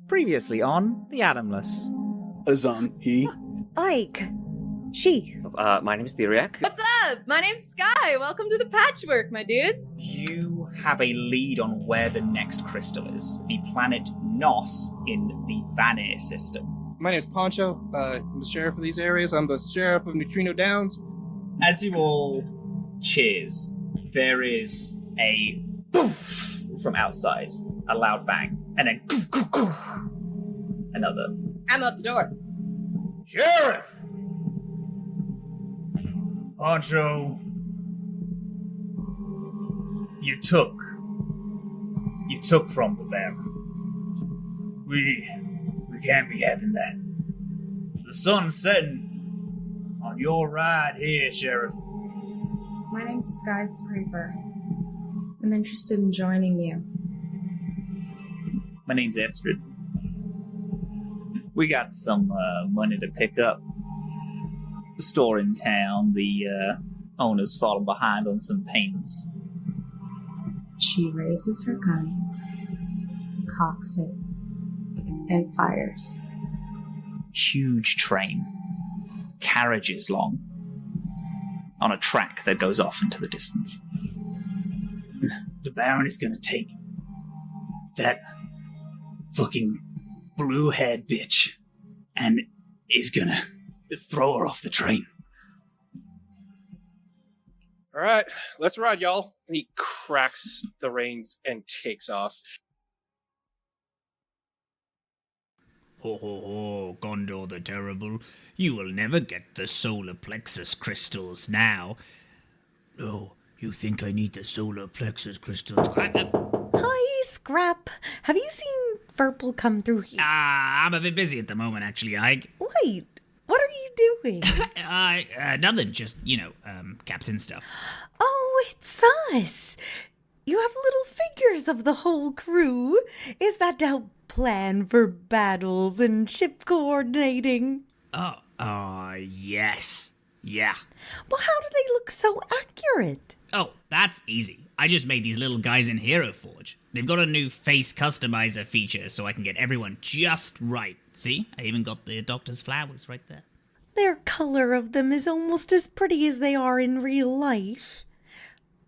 Previously on the Atomless. Azan, he. Ike. She. My name is Theriak. What's up? My name's Skye. Welcome to the Patchwork, my dudes. You have a lead on where the next crystal is. The planet Nos in the Vanir system. My name is Poncho. I'm the sheriff of these areas. I'm the sheriff of Nutrino Downs. As you all cheers, there is a poof from outside, a loud bang, and then another. I'm out the door. Sheriff! Poncho, you took from the Baron. We can't be having that. The sun's setting on your ride here, Sheriff. My name's Skyscraper. I'm interested in joining you. My name's Estrid. We got some money to pick up. The store in town, the owner's fallen behind on some payments. She raises her gun, cocks it, and fires. Huge train, carriages long, on a track that goes off into the distance. The Baron is gonna take that fucking blue-haired bitch and is gonna throw her off the train. All right, let's ride, y'all. And he cracks the reins and takes off. Ho ho ho, Gondor the Terrible. You will never get the solar plexus crystals now. Oh, you think I need the solar plexus crystals? Hi, Scrap. Have you seen Verpal come through here? I'm a bit busy at the moment, actually, Ike. Wait, what are you doing? Nothing, just, captain stuff. Oh, it's us. You have little figures of the whole crew. Is that to help plan for battles and ship coordinating? Yes. Yeah. Well, how do they look so accurate? Oh, that's easy. I just made these little guys in Hero Forge. They've got a new face customizer feature so I can get everyone just right. See? I even got the doctor's flowers right there. Their color of them is almost as pretty as they are in real life.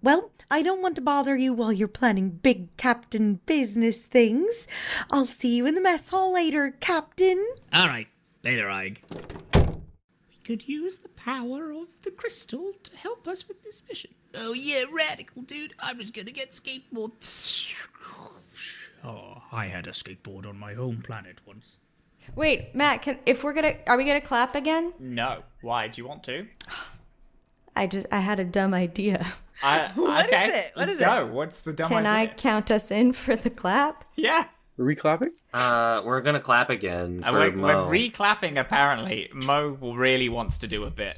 Well, I don't want to bother you while you're planning big captain business things. I'll see you in the mess hall later, Captain. All right. Later, Ike. We could use the power of the crystal to help us with this mission. Oh, yeah, radical, dude. I'm just gonna get skateboard. Oh, I had a skateboard on my home planet once. Wait, Matt, are we gonna clap again? No. Why? Do you want to? I had a dumb idea. What okay. is it? What is Go. What's the dumb Can idea? I count us in for the clap? Yeah. Are we clapping? We're gonna clap again for We're Mo. re-clapping, apparently. Mo really wants to do a bit.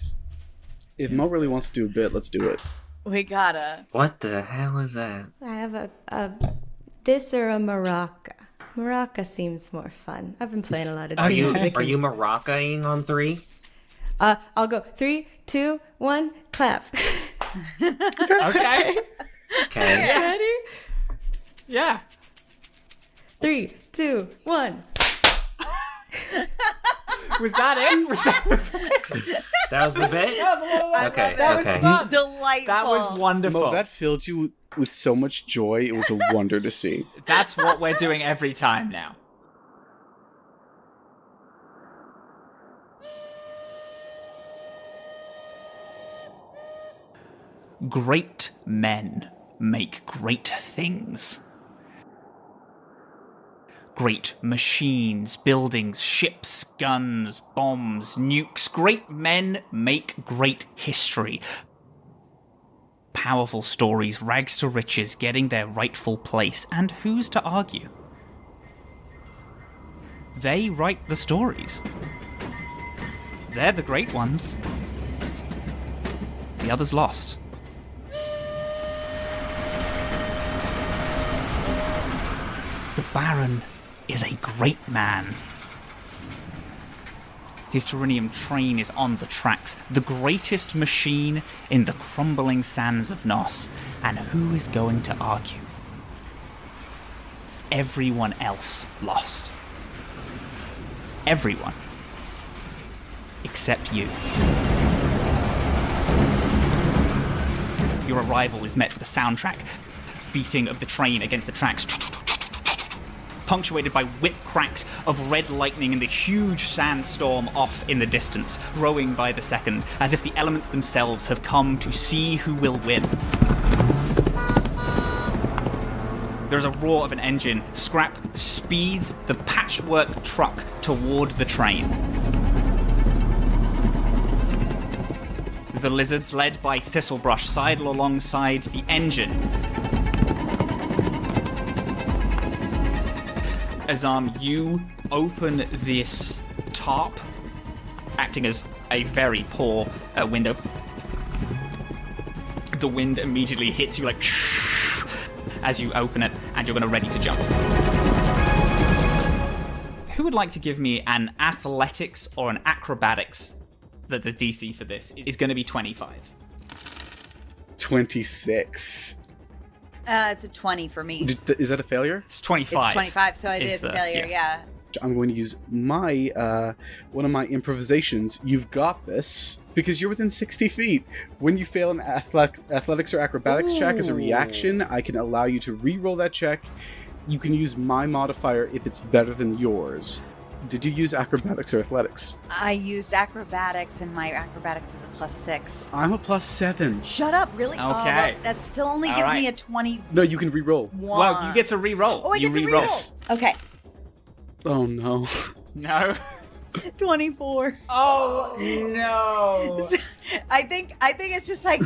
If Mo really wants to do a bit, let's do it. We gotta. What the hell is that? I have a this or a maraca. Maraca seems more fun. I've been playing a lot of Are tunes. you maracaing on 3? I'll go 3, 2, 1, clap. Okay. Okay. You ready? Yeah. 3, 2, 1. Was that it? Was that That was the bit? Okay, That was okay. fun. Delightful. That was wonderful. Mo, that filled you with so much joy. It was a wonder to see. That's what we're doing every time now. Great men make great things. Great machines, buildings, ships, guns, bombs, nukes. Great men make great history. Powerful stories, rags to riches, getting their rightful place. And who's to argue? They write the stories. They're the great ones. The others lost. The Baron is a great man. His Terrenium train is on the tracks, the greatest machine in the crumbling sands of Nos. And who is going to argue? Everyone else lost. everyone except you. Your arrival is met with a soundtrack beating of the train against the tracks, punctuated by whip cracks of red lightning and the huge sandstorm off in the distance, growing by the second, as if the elements themselves have come to see who will win. There's a roar of an engine. Scrap speeds the patchwork truck toward the train. The lizards, led by Thistlebrush, sidle alongside the engine. As you open this tarp, acting as a very poor window, the wind immediately hits you like as you open it, and you're going to ready to jump. Who would like to give me an athletics or an acrobatics? That the DC for this is going to be 25. 26. It's a 20 for me. Is that a failure? It's 25. It's 25, so it is a failure, yeah. I'm going to use my one of my improvisations. You've got this, because you're within 60 feet. When you fail an athletics or acrobatics check as a reaction, I can allow you to re-roll that check. You can use my modifier if it's better than yours. Did you use acrobatics or athletics? I used acrobatics, and my acrobatics is a +6. I'm a +7. Shut up, really? Okay. Oh, well, that still only gives me a 20. No, you can re-roll. Well, you get to re-roll. Oh, I get to re-roll. Okay. Oh, no. No. 24. Oh, no. I think it's just like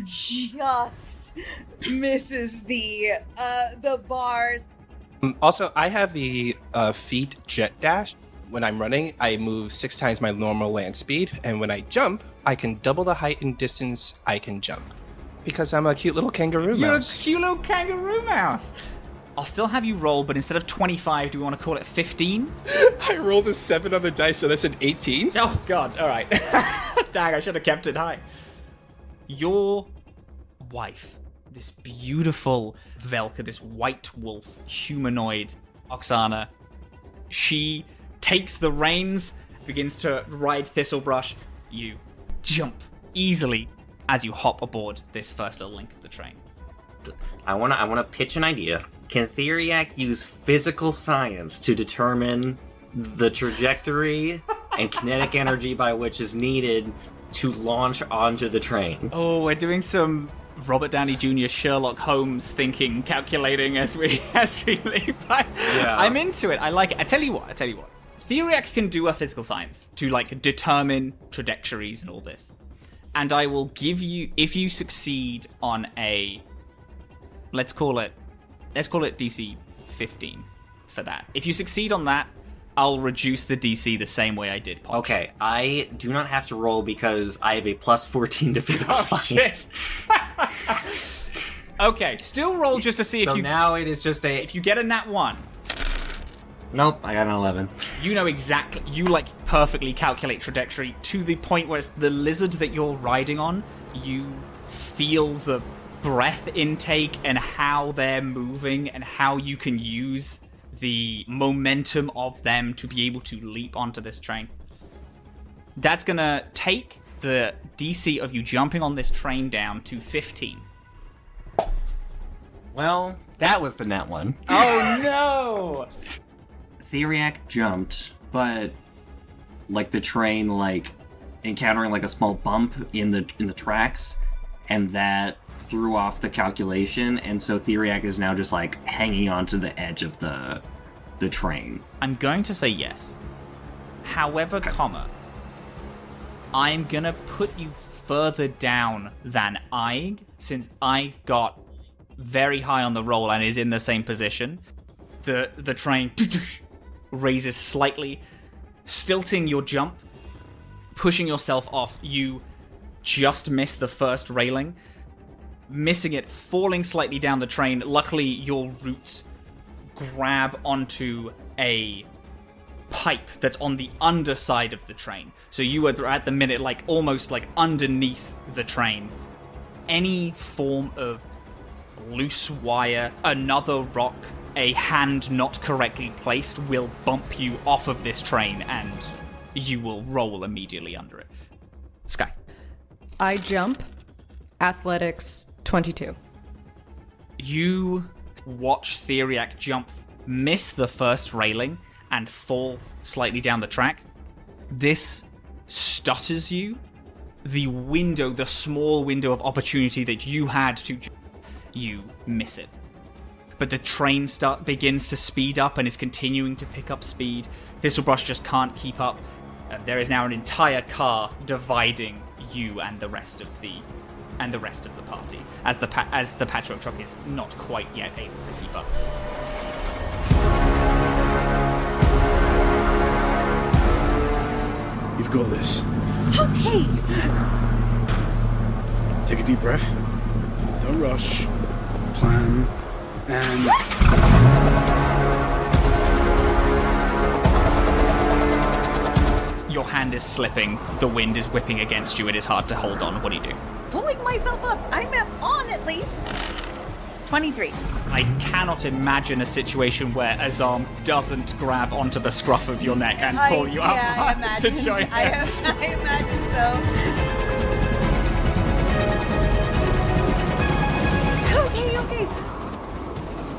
just misses the bars. Also, I have the feet jet dash. When I'm running, I move 6 times my normal land speed, and when I jump, I can double the height and distance I can jump. Because I'm a cute little kangaroo mouse. You're a cute little kangaroo mouse. I'll still have you roll, but instead of 25, do we want to call it 15? I rolled a 7 on the dice, so that's an 18. Oh, God. All right. Dang, I should have kept it high. Your wife, this beautiful Velka, this white wolf humanoid, Oksana, she takes the reins, begins to ride Thistlebrush. You jump easily as you hop aboard this first little link of the train. I wanna pitch an idea. Can Theriac use physical science to determine the trajectory and kinetic energy by which is needed to launch onto the train? Oh, we're doing some Robert Downey Jr. Sherlock Holmes thinking, calculating as we leap. I'm into it. I like it. I tell you what. Theriac can do a physical science to determine trajectories and all this. And I will give you, if you succeed on a, let's call it DC 15 for that. If you succeed on that, I'll reduce the DC the same way I did Poncho. Okay, I do not have to roll because I have a +14 to physical science. Okay, still roll just to see if you... So now it is just a... If you get a nat 1... Nope, I got an 11. You know exactly... You, perfectly calculate trajectory to the point where it's the lizard that you're riding on. You feel the breath intake and how they're moving and how you can use the momentum of them to be able to leap onto this train. That's gonna take the DC of you jumping on this train down to 15. Well, that was the net one. Oh no! Theriac jumped, but the train encountering a small bump in the tracks, and that threw off the calculation, and so Theriac is now just hanging onto the edge of the train. I'm going to say yes. However, I'm gonna put you further down than Aig, since I got very high on the roll and is in the same position. The train raises slightly, stilting your jump, pushing yourself off. You just miss the first railing, missing it, falling slightly down the train. Luckily, your roots grab onto a pipe that's on the underside of the train. So you are at the minute almost underneath the train. Any form of loose wire, another rock, a hand not correctly placed will bump you off of this train, and you will roll immediately under it. Skye. I jump. Athletics 22. You watch Theriac jump, miss the first railing, and fall slightly down the track. This stutters you. The small window of opportunity that you had to jump, you miss it. But the train begins to speed up and is continuing to pick up speed. Thistlebrush just can't keep up. There is now an entire car dividing you and the rest of the party, as the Patchwork truck is not quite yet able to keep up. You've got this. Okay. Take a deep breath. Don't rush. Plan. And... Your hand is slipping. The wind is whipping against you. It is hard to hold on. What do you do? Pulling myself up. I'm on at least. 23. I cannot imagine a situation where Azam doesn't grab onto the scruff of your neck and pull you up to join him. I imagine so. Okay.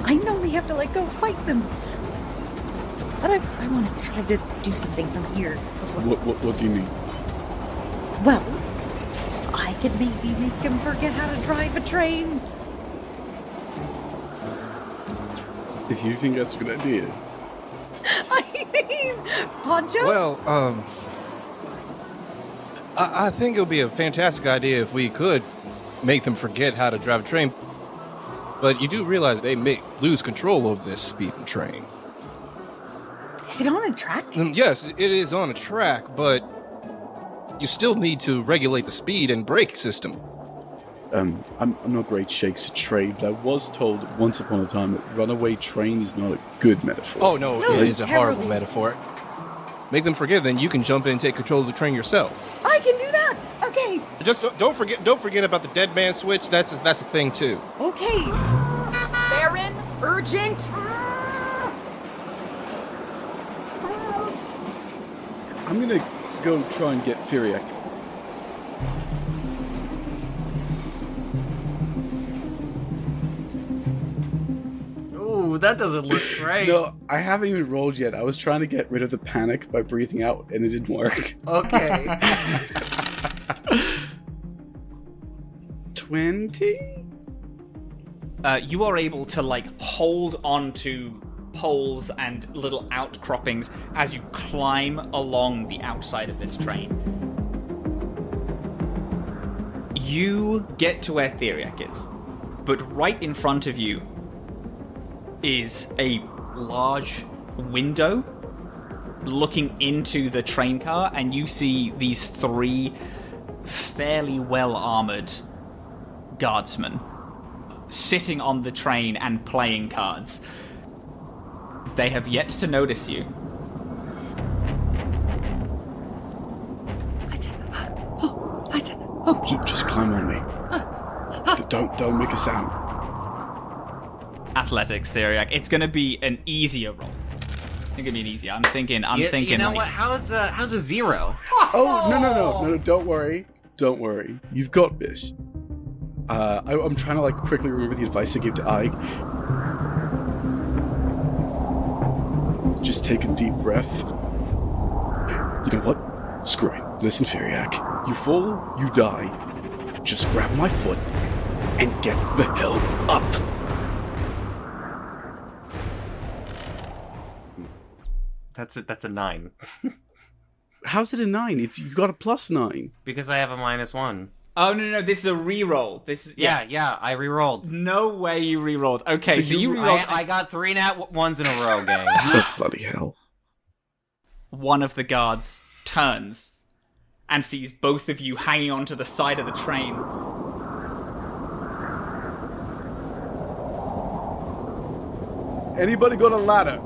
I know we have to go fight them. But I want to try to do something from here before... What do you mean? Well, I could maybe make him forget how to drive a train. If you think that's a good idea. I mean, Poncho? Well, I think it would be a fantastic idea if we could make them forget how to drive a train. But you do realize they may lose control of this speeding train. Is it on a track? Yes, it is on a track, but you still need to regulate the speed and brake system. I'm not great shakes at trade, but I was told once upon a time that runaway train is not a good metaphor. Oh, no, it is a horrible metaphor. Make them forget, then you can jump in and take control of the train yourself. I can do that! Okay. Just don't forget about the dead man switch. That's a thing, too. Okay. Baron, urgent! I'm gonna go try and get Theriac. Ooh, that doesn't look great. No, I haven't even rolled yet. I was trying to get rid of the panic by breathing out, and it didn't work. Okay. 20? You are able to, hold on to poles and little outcroppings as you climb along the outside of this train. You get to where Theriac is, but right in front of you is a large window looking into the train car, and you see these 3 fairly well-armored guardsmen sitting on the train and playing cards. They have yet to notice you. Just climb on me. Don't make a sound. Athletics, Theriac. It's going to be an easier roll. It's going to be an easier. I'm thinking. You know what? How's a 0? Oh, no, don't worry. Don't worry. You've got this. I'm trying to quickly remember the advice I gave to Ike. Just take a deep breath. You know what? Screw it. Listen, Theriac. You fall, you die. Just grab my foot and get the hell up. That's a 9. How's it a 9? You got a +9. Because I have a -1. Oh, no, this is a reroll. This is... Yeah, I rerolled. No way you rerolled. Okay, so you rerolled... I got 3 nat 1s in a row, gang. Oh, bloody hell. One of the guards turns and sees both of you hanging onto the side of the train. Anybody got a ladder?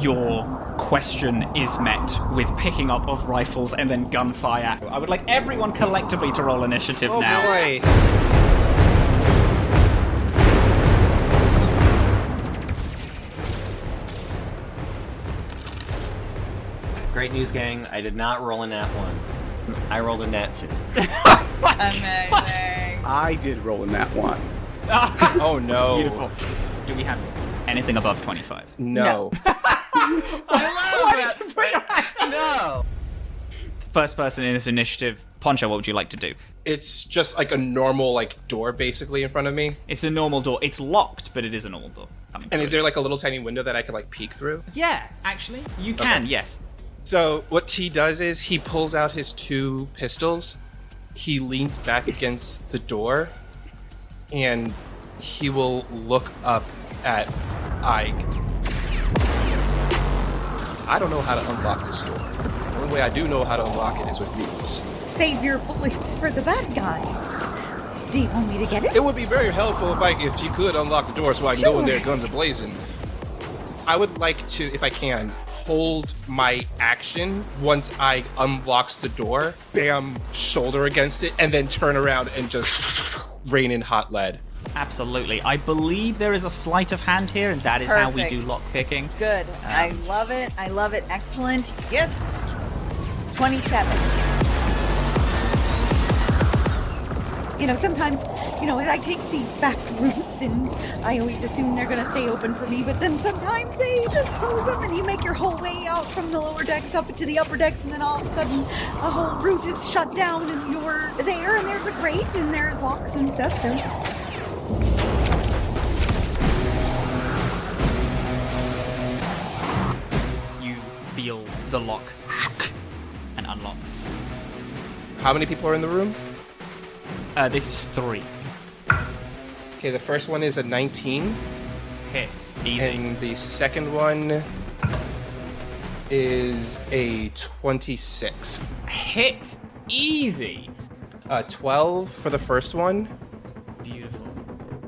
Your question is met with picking up of rifles and then gunfire. I would like everyone collectively to roll initiative now. Boy. Great news, gang. I did not roll a nat 1. I rolled a nat 2. Amazing. I did roll in that one. Oh no. Beautiful. Do we have anything above 25? No. I love it. No. First person in this initiative, Poncho, what would you like to do? It's just like a normal door basically in front of me. It's a normal door. It's locked, but it is a normal door. And is there like a little tiny window that I could peek through? Yeah, actually, you can. Okay. Yes. So what he does is he pulls out his 2 pistols. He leans back against the door, and he will look up at Ike. I don't know how to unlock this door. The only way I do know how to unlock it is with these. Save your bullets for the bad guys. Do you want me to get it? It would be very helpful if you could unlock the door so I can go in there guns a-blazing. I would like to, if I can, hold my action once I unlocks the door, bam, shoulder against it, and then turn around and just rain in hot lead. Absolutely. I believe there is a sleight of hand here, and that is how we do Perfect. lock picking. Good. I love it. I love it. Excellent. Yes. 27. Sometimes, I take these back routes and I always assume they're going to stay open for me, but then sometimes they just close them and you make your whole way out from the lower decks up into the upper decks, and then all of a sudden a whole route is shut down and you're there and there's a grate and there's locks and stuff, so... You feel the lock and unlock. How many people are in the room? This is 3. Okay, the first one is a 19. Hits. Easy. And the second one is a 26. Hits. Easy. 12 for the first one. Beautiful.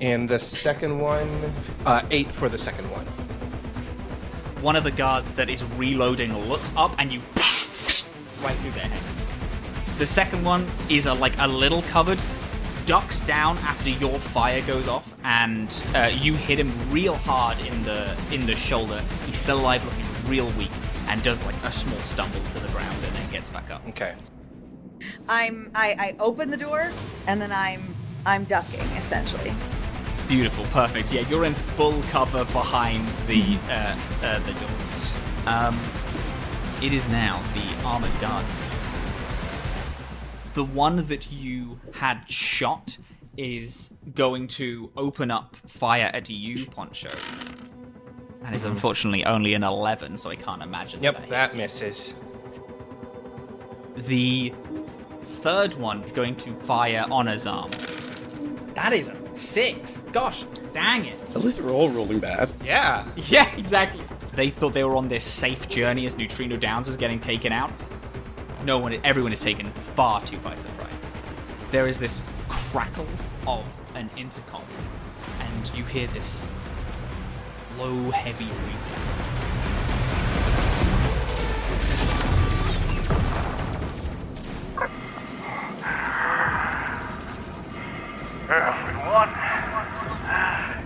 And the second one, 8 for the second one. One of the guards that is reloading looks up and you right through their head. The second one is a little covered, ducks down after your fire goes off, and you hit him real hard in the shoulder. He's still alive, looking real weak, and does a small stumble to the ground and then gets back up. Okay. I open the door and then I'm ducking essentially. Beautiful, perfect. Yeah, you're in full cover behind the door. It is now the armored guard. The one that you had shot is going to open up fire at you, Poncho. That is unfortunately only an 11, so I can't imagine. Yep, that misses. The third one is going to fire on his arm. That is a 6. Gosh, dang it. At least we're all rolling bad. Yeah. Yeah, exactly. They thought they were on this safe journey as Nutrino Downs was getting taken out. Everyone is taken far too by surprise. There is this crackle of an intercom, and you hear this low, heavy ringing. Everyone,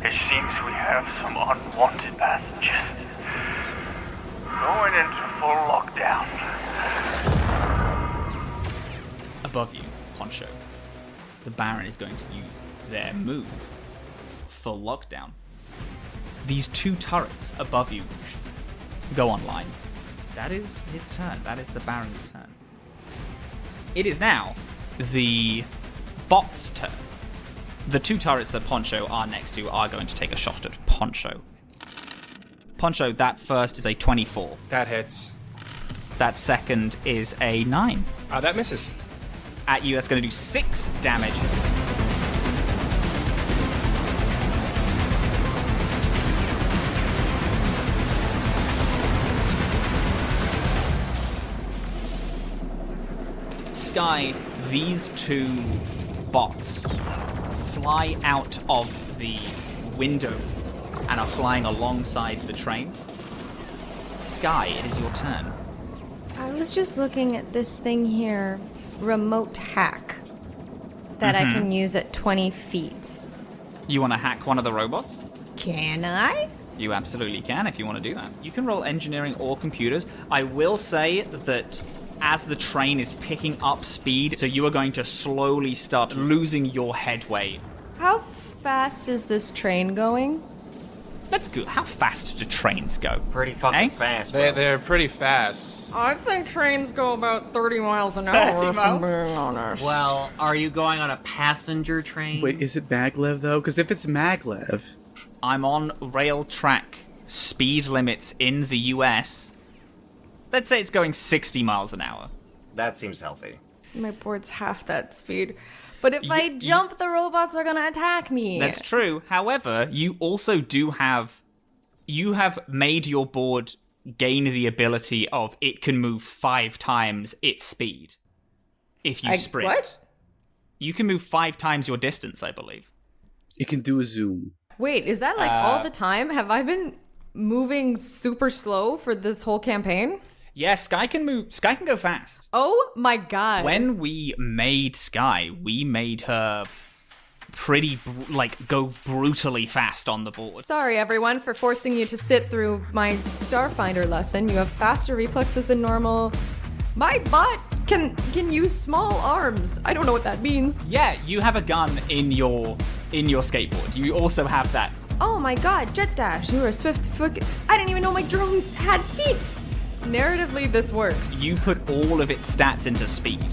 it seems we have some unwanted passengers. Going into full lockdown. Above you, Poncho, the Baron is going to use their move, full lockdown. These 2 turrets above you go online. That is his turn. That is the Baron's turn. It is now the bot's turn. The 2 turrets that Poncho are next to are going to take a shot at Poncho. Poncho, that first is a 24. That hits. That second is a 9. That misses. At you, that's going to do 6 damage. Skye, these 2 bots fly out of the window and are flying alongside the train. Skye, it is your turn. I was just looking at this thing here, remote hack, that I can use at 20 feet. You want to hack one of the robots? Can I? You absolutely can if you want to do that. You can roll engineering or computers. I will say that as the train is picking up speed, so you are going to slowly start losing your headway. How fast is this train going? Let's go. How fast do trains go? Pretty fucking fast, bro. They're pretty fast. I think trains go about 30 miles an 30 hour, if I'm miles? being honest. Well, are you going on a passenger train? Wait, is it maglev though? Because if it's maglev, I'm on rail track speed limits in the US. Let's say it's going 60 miles an hour. That seems healthy. My board's half that speed. But if I jump, the robots are gonna attack me. That's true. However, you also do have... You have made your board gain the ability of it can move 5 times its speed. If you sprint. What? You can move 5 times your distance, I believe. it can do a zoom. Wait, is that like all the time? Have I been moving super slow for this whole campaign? Yeah, Skye can move. Skye can go fast. Oh my god. When we made Skye, we made her pretty, go brutally fast on the board. Sorry, everyone, for forcing you to sit through my Starfinder lesson. You have faster reflexes than normal. My bot can use small arms. I don't know what that means. Yeah, you have a gun in your skateboard. You also have that. Oh my god, Jet Dash, you are swift foot. I didn't even know my drone had feet. Narratively, this works. You put all of its stats into speed.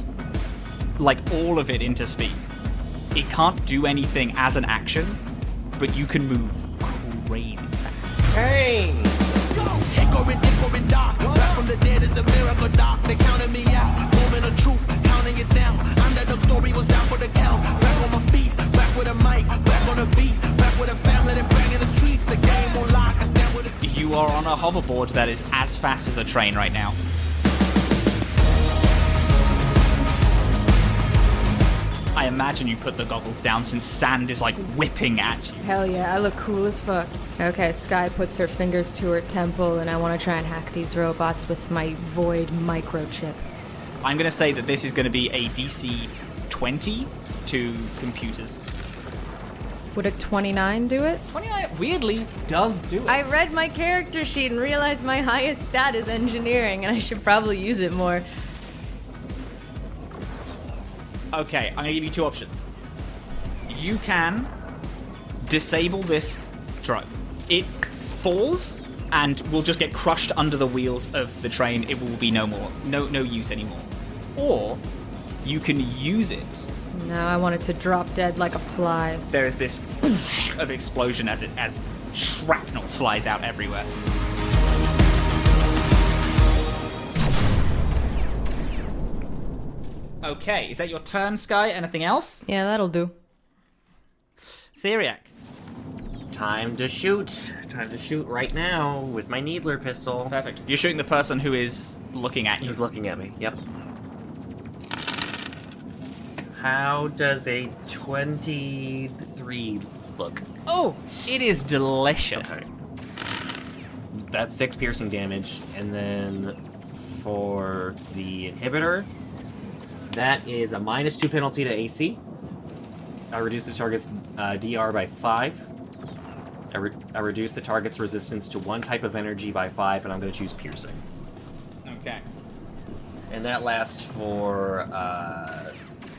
All of it into speed. It can't do anything as an action, but you can move crazy fast. Dang! Let's go! Hickory dark. Back from the dead is a miracle dark. They counted me out. Moment of truth, counting it down. Underdog story was down for the count. Back on my feet, back with a mic, back on a beat, back with a family that bang in the streets. The game won't lock. I stand with a... You are on a hoverboard that is as fast as a train right now. I imagine you put the goggles down since sand is whipping at you. Hell yeah, I look cool as fuck. Okay, Skye puts her fingers to her temple, and I want to try and hack these robots with my Void microchip. I'm going to say that this is going to be a DC 20 to computers. Would a 29 do it? 29 weirdly does do it. I read my character sheet and realized my highest stat is engineering, and I should probably use it more. Okay, I'm going to give you two options. You can disable this drone. It falls and will just get crushed under the wheels of the train. It will be no use anymore. Or you can use it. No, I want it to drop dead like a fly. There is this of explosion as shrapnel flies out everywhere. Okay, is that your turn, Skye? Anything else? Yeah, that'll do. Theriac. Time to shoot. Time to shoot right now with my Needler pistol. Perfect. You're shooting the person who is looking at you. Who's looking at me, yep. How does a 23 look? Oh, it is delicious. Okay. That's 6 piercing damage. And then for the inhibitor, that is a -2 penalty to AC. I reduce the target's DR by 5. I reduce the target's resistance to one type of energy by 5, and I'm going to choose piercing. Okay. And that lasts for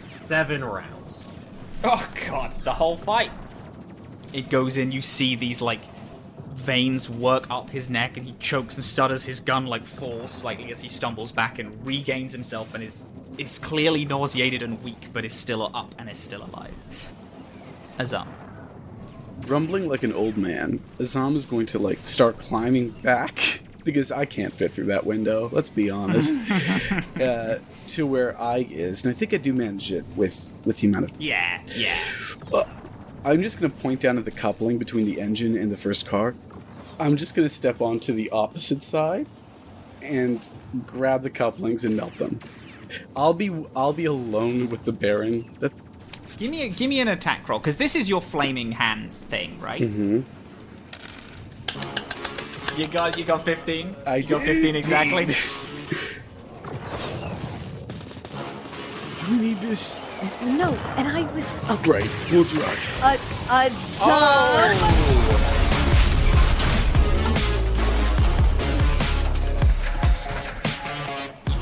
7 rounds. Oh god, the whole fight. It goes in, you see these veins work up his neck, and he chokes and stutters. His gun falls slightly as he stumbles back and regains himself and is clearly nauseated and weak, but is still up and is still alive. Azam. Rumbling like an old man, Azam is going to start climbing back because I can't fit through that window. Let's be honest. To where I is, and I think I do manage it with the amount of. Yeah. I'm just going to point down at the coupling between the engine and the first car. I'm just going to step onto the opposite side and grab the couplings and melt them. I'll be alone with the Baron. Give me an attack roll, because this is your flaming hands thing, right? Mm-hmm. You got 15? I got 15 exactly. Do we need this? No, and I was... Right, we'll try.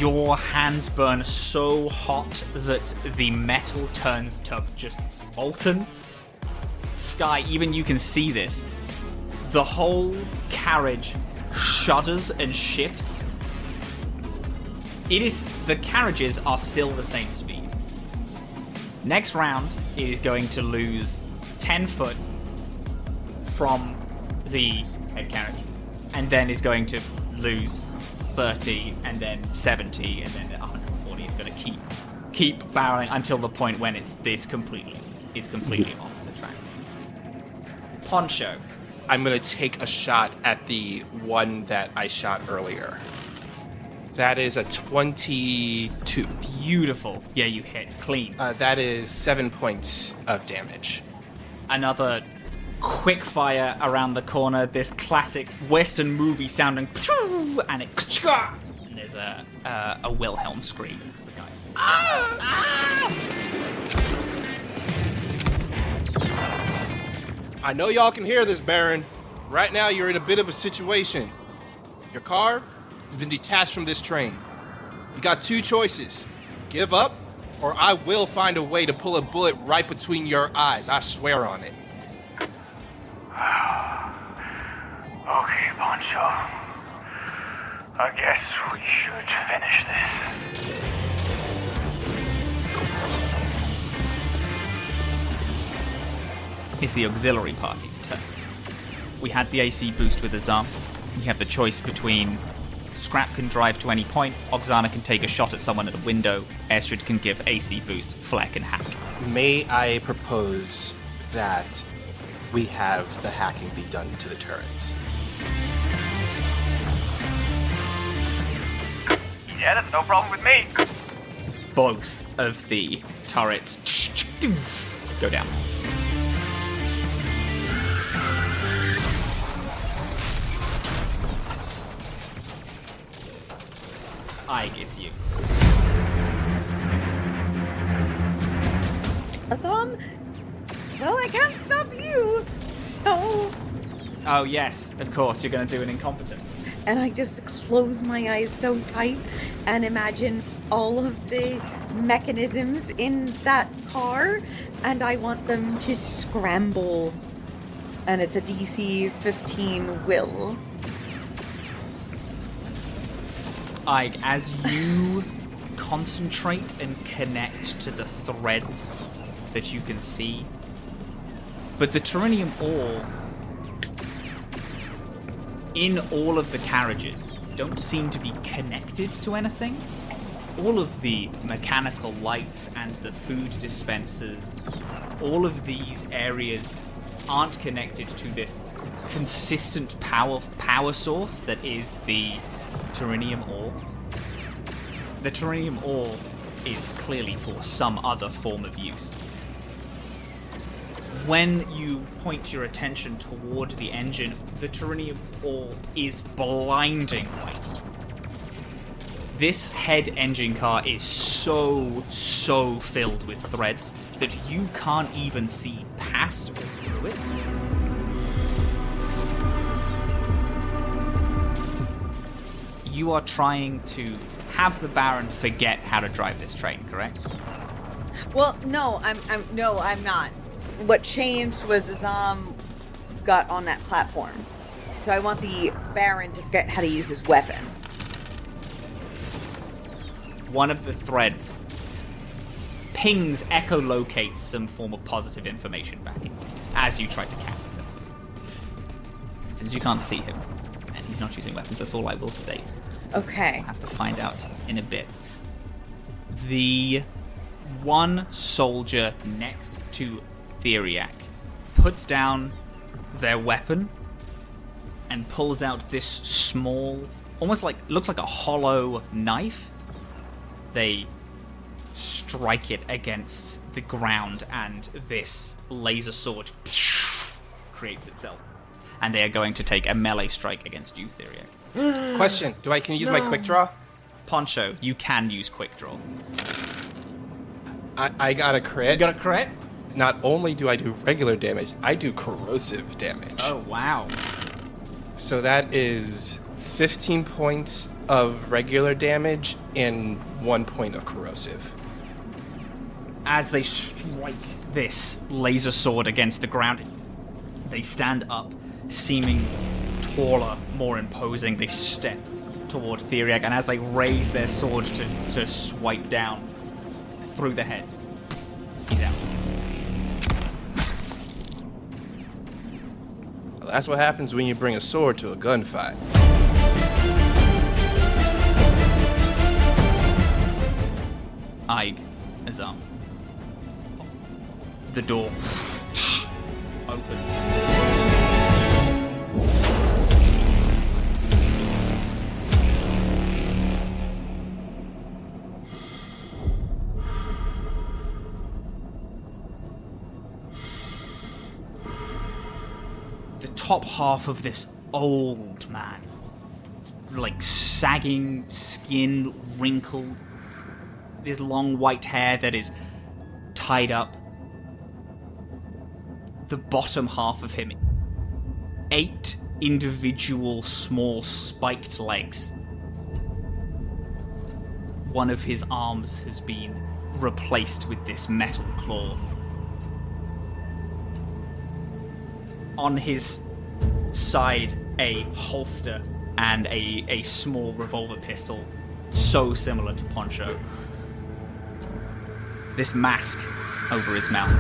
Your hands burn so hot that the metal turns to just molten. Skye, even you can see this. The whole carriage shudders and shifts. The carriages are still the same speed. Next round, it is going to lose 10 foot from the head carriage, and then is going to lose 30, and then 70, and then 140. It's going to keep barreling until the point when it's completely off the track. Poncho. I'm going to take a shot at the one that I shot earlier. That is a 22. Beautiful. Yeah, you hit clean. That is 7 points of damage. Another quick fire around the corner. This classic Western movie sounding, and there's a Wilhelm scream as the guy. I know y'all can hear this, Baron. Right now, you're in a bit of a situation. Your car has been detached from this train. You got two choices. Give up, or I will find a way to pull a bullet right between your eyes. I swear on it. Okay, Poncho. I guess we should finish this. It's the auxiliary party's turn. We had the AC boost with Azam. You have the choice between Scrap can drive to any point, Oksana can take a shot at someone at a window, Estrid can give AC boost, Fleck can hack. May I propose that we have the hacking be done to the turrets? Yeah, that's no problem with me. Both of the turrets go down. It's you. Assam? Well, I can't stop you, so... Oh, yes, of course, you're going to do an incompetence. And I just close my eyes so tight and imagine all of the mechanisms in that car, and I want them to scramble. And it's a DC 15 will. As you concentrate and connect to the threads that you can see, but the Turinium ore in all of the carriages don't seem to be connected to anything. All of the mechanical lights and the food dispensers, all of these areas aren't connected to this consistent power source that is the Turinium ore. The Turinium ore is clearly for some other form of use. When you point your attention toward the engine, the Turinium ore is blinding white. This head engine car is so filled with threads that you can't even see past or through it. You are trying to have the Baron forget how to drive this train, correct? Well, no, I'm not. What changed was Azam got on that platform. So I want the Baron to forget how to use his weapon. One of the threads pings, echolocates some form of positive information back as you try to cast this. Since you can't see him, and he's not using weapons, that's all I will state. Okay. We'll have to find out in a bit. The one soldier next to Theriac puts down their weapon and pulls out this small, almost like, looks like a hollow knife. They strike it against the ground and this laser sword creates itself. And they are going to take a melee strike against you, Theriac. Question, can use my quick draw? Poncho, you can use quick draw. I got a crit. You got a crit? Not only do I do regular damage, I do corrosive damage. Oh, wow. So that is 15 points of regular damage and 1 point of corrosive. As they strike this laser sword against the ground, they stand up, seeming taller, more imposing. They step toward Theriac, and as they raise their swords to swipe down through the head, he's out. Well, that's what happens when you bring a sword to a gunfight. Aig, Azam. The door opens. The top half of this old man, like sagging skin, wrinkled, this long white hair that is tied up. The bottom half of him, 8 individual small spiked legs. One of his arms has been replaced with this metal claw. On his side, a holster and a small revolver pistol, so similar to Poncho. This mask over his mouth.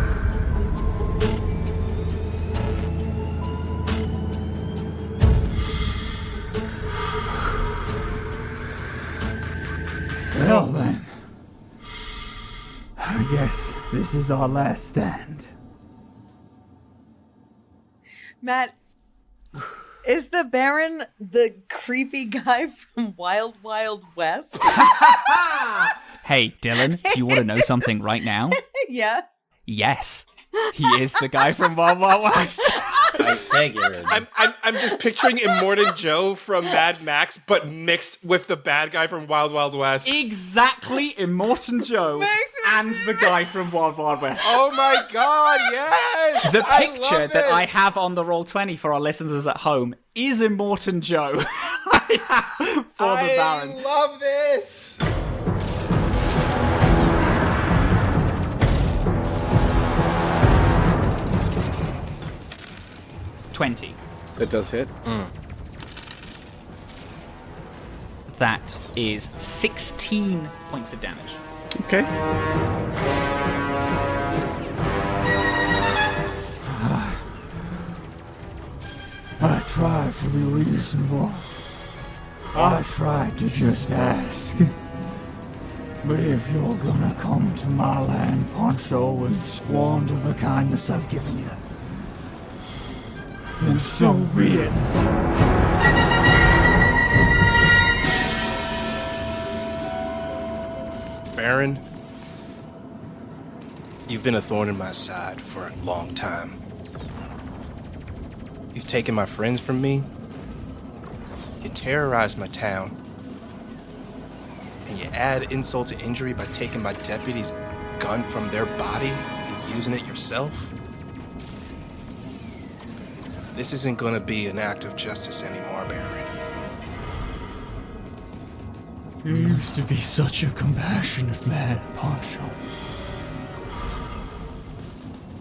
Well then, I guess this is our last stand. Matt, is the Baron the creepy guy from Wild Wild West? Hey, Dylan, do you want to know something right now? Yeah. Yes, he is the guy from WallE West. I figured. I'm just picturing Immortan Joe from Mad Max, but mixed with the bad guy from Wild Wild West. Exactly, Immortan Joe and the guy from Wild Wild West. Oh my god, yes! The picture that I have on the Roll20 for our listeners at home is Immortan Joe for the Baron. I love this! That does hit. That is 16 points of damage. Okay. I tried to be reasonable. I tried to just ask. But if you're gonna come to my land, Poncho, and squander the kindness I've given you, then so be it. Baron, you've been a thorn in my side for a long time. You've taken my friends from me. You terrorized my town. And you add insult to injury by taking my deputy's gun from their body and using it yourself. This isn't gonna be an act of justice anymore, Baron. You used to be such a compassionate man, Poncho.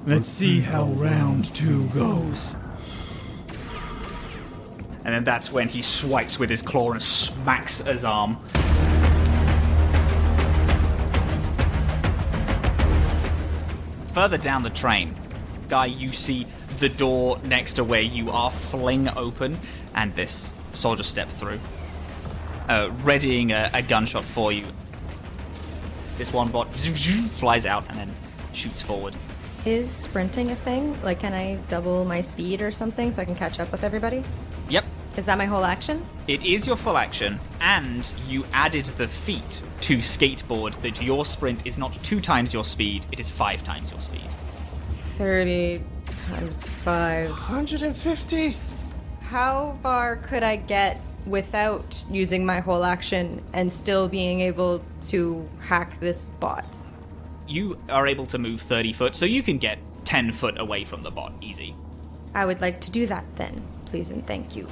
Let's see how round 2 goes. And then that's when he swipes with his claw and smacks his arm. Further down the train, Guy, you see the door next to where you are fling open, and this soldier steps through, readying a gunshot for you. This one bot flies out and then shoots forward. Is sprinting a thing? Like, can I double my speed or something so I can catch up with everybody? Yep. Is that my whole action? It is your full action, and you added the feat to skateboard that your sprint is not 2 times your speed, it is 5 times your speed. 30 times 5. 150? How far could I get without using my whole action and still being able to hack this bot? You are able to move 30 foot, so you can get 10 foot away from the bot, easy. I would like to do that then, please and thank you.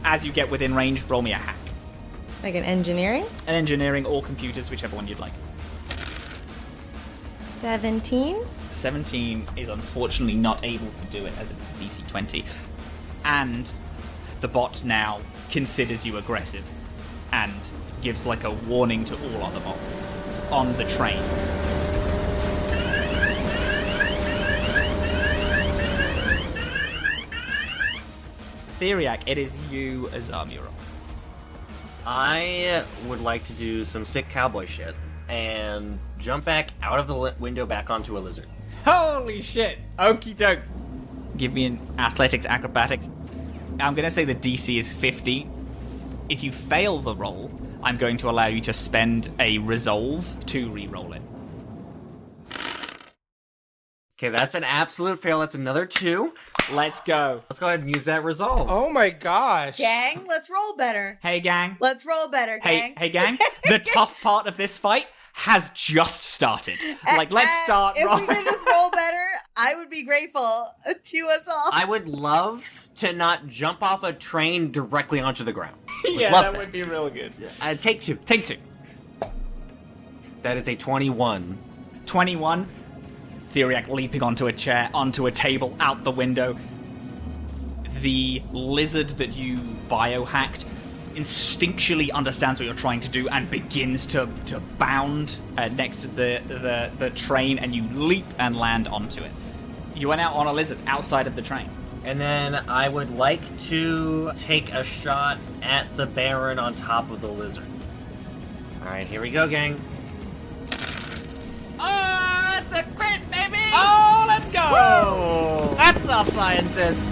as you get within range, roll me a hack. Like an engineering? An engineering or computers, whichever one you'd like. 17? 17 is unfortunately not able to do it as it's a DC 20. And the bot now considers you aggressive and gives like a warning to all other bots on the train. Theriac, it is you as you're up. I would like to do some sick cowboy shit and jump back out of the window back onto a lizard. Holy shit! Okie dokes. Give me an athletics acrobatics. I'm going to say the DC is 50. If you fail the roll, I'm going to allow you to spend a resolve to re-roll it. Okay, that's an absolute fail. That's another 2. Let's go. Let's go ahead and use that resolve. Oh my gosh. Gang, let's roll better. Hey, gang. Let's roll better, gang. Hey, gang. The tough part of this fight has just started. Like, let's start If right. we could just roll better, I would be grateful to us all. I would love to not jump off a train directly onto the ground. Yeah, love that would be really good. Yeah. Take 2. Take 2. That is a 21. 21. Theriac leaping onto a chair, onto a table, out the window. The lizard that you biohacked instinctually understands what you're trying to do and begins to bound next to the train, and you leap and land onto it. You went out on a lizard outside of the train. And then I would like to take a shot at the Baron on top of the lizard. Alright, here we go, gang. Oh, it's a crit, baby! Oh, let's go! Woo! That's our scientist!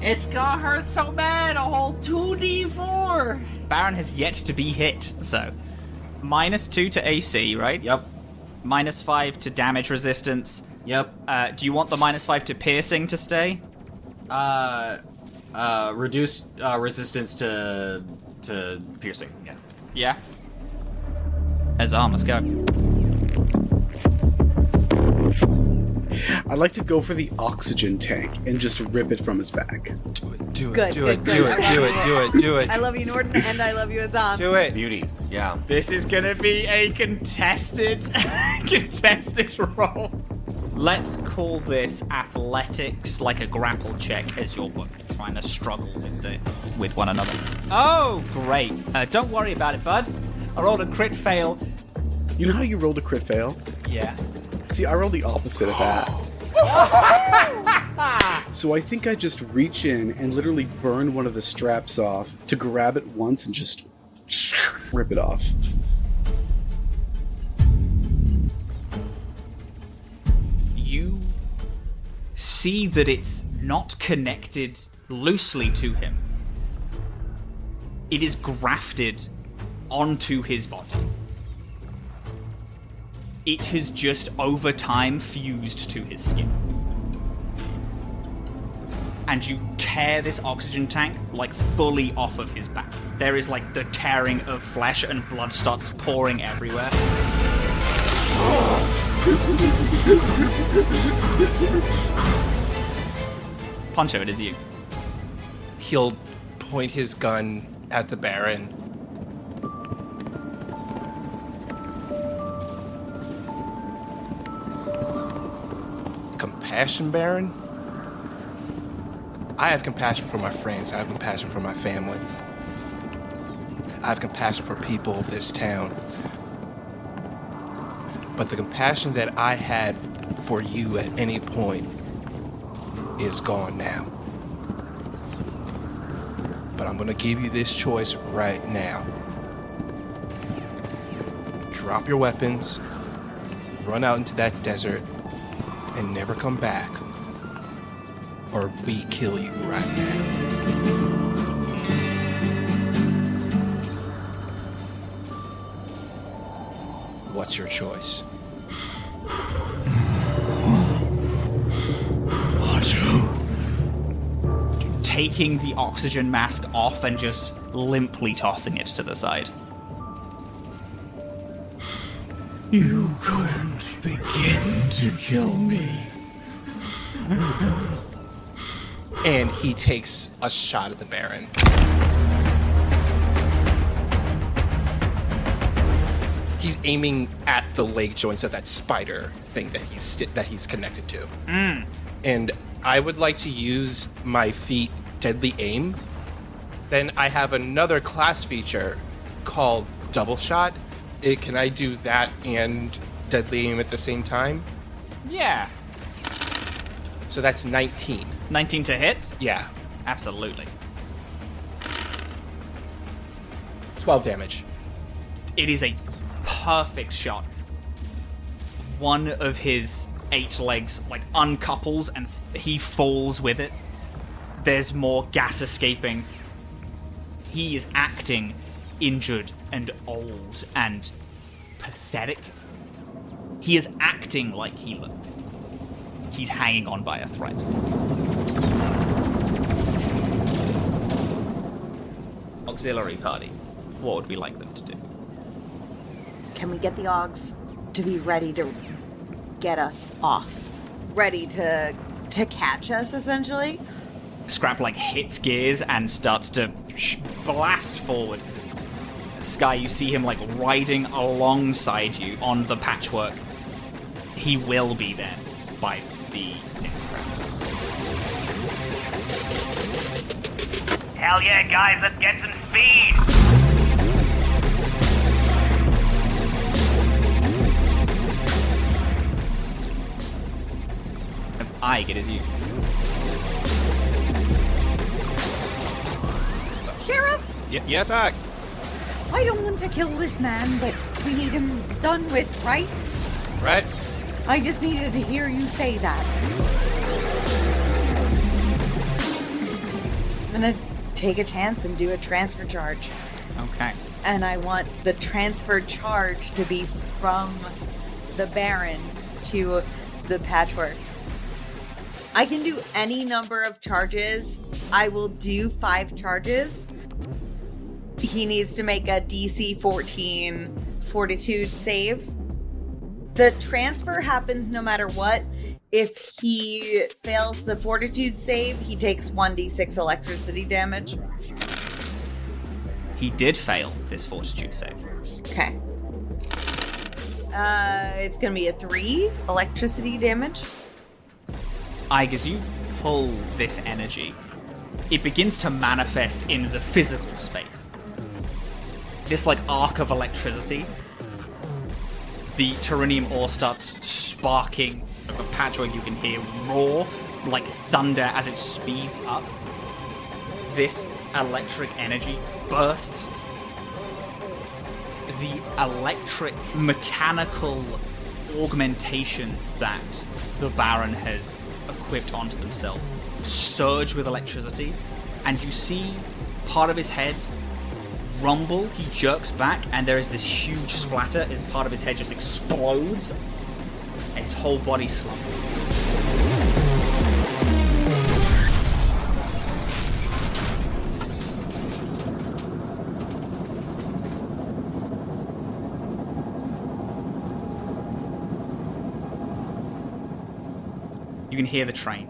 It's gonna hurt so bad, a whole 2d4! Baron has yet to be hit, so -2 to AC, right? Yep. -5 to damage resistance. Yep. Do you want the -5 to piercing to stay? Reduce resistance to piercing. Yeah. Yeah. Azam, let's go. I'd like to go for the oxygen tank and just rip it from his back. Do it, Good, do good, it, good. do I it, love do you. it, do it, do it. I love you, Norton, and I love you, Azam. Do it. Beauty. Yeah. This is gonna be a contested roll. Let's call this athletics, like a grapple check, as you're trying to struggle with one another. Oh, great. Don't worry about it, bud. I rolled a crit fail. You know how you rolled a crit fail? Yeah. See, I rolled the opposite of that. So I think I just reach in and literally burn one of the straps off to grab it once and just rip it off. You see that it's not connected loosely to him. It is grafted onto his body. It has just over time fused to his skin. And you tear this oxygen tank like fully off of his back. There is like the tearing of flesh and blood starts pouring everywhere. Poncho, it is you. He'll point his gun at the Baron. Compassion, Baron? I have compassion for my friends. I have compassion for my family. I have compassion for people of this town. But the compassion that I had for you at any point is gone now. But I'm gonna give you this choice right now. Drop your weapons, run out into that desert, and never come back, or we kill you right now. What's your choice? Taking the oxygen mask off and just limply tossing it to the side. You couldn't begin to kill me. And he takes a shot at the Baron. He's aiming at the leg joints of that spider thing that he's connected to. And I would like to use my feat Deadly Aim. Then I have another class feature called Double Shot. Can I do that and Deadly Aim at the same time? Yeah. So that's 19. 19 to hit? Yeah. Absolutely. 12 damage. It is a perfect shot. One of his 8 legs uncouples and he falls with it. There's more gas escaping. He is acting injured and old and pathetic. He is acting like he looks. He's hanging on by a thread. Auxiliary party. What would we like them to do? Can we get the Augs to be ready to get us off? Ready to catch us, essentially? Scrap hits gears and starts to blast forward. Skye, you see him riding alongside you on the Patchwork. He will be there by the next round. Hell yeah, guys, let's get some speed! Ike, it is you. Sheriff? Yes, Ike. I don't want to kill this man, but we need him done with, right? Right. I just needed to hear you say that. I'm gonna take a chance and do a transfer charge. Okay. And I want the transfer charge to be from the Baron to the Patchwork. I can do any number of charges. I will do 5 charges. He needs to make a DC 14 Fortitude save. The transfer happens no matter what. If he fails the Fortitude save, he takes 1d6 electricity damage. He did fail this Fortitude save. Okay. It's gonna be a 3 electricity damage. Ike, as you pull this energy, it begins to manifest in the physical space. This arc of electricity. The Tyrannium ore starts sparking. The Patchwork you can hear roar like thunder as it speeds up. This electric energy bursts. The electric mechanical augmentations that the Baron has equipped onto themselves surge with electricity, and you see part of his head rumble. He jerks back, and there is this huge splatter as part of his head just explodes, and his whole body slumps. You can hear the train.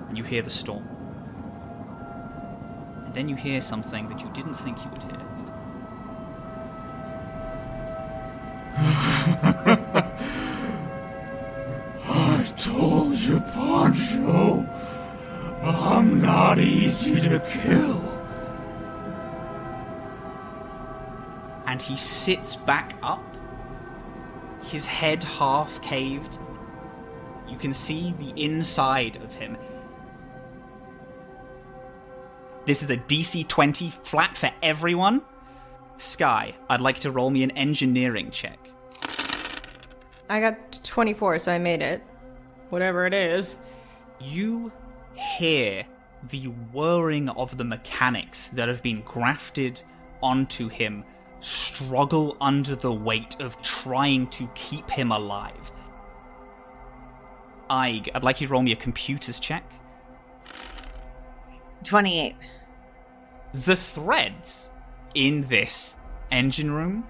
And you hear the storm. And then you hear something that you didn't think you would hear. I told you, Poncho. I'm not easy to kill. And he sits back up, his head half caved. You can see the inside of him. This is a DC 20 flat for everyone. Skye, I'd like to roll me an engineering check. I got 24, so I made it. Whatever it is. You hear the whirring of the mechanics that have been grafted onto him struggle under the weight of trying to keep him alive. I'd like you to roll me a computers check. 28. The threads in this engine room,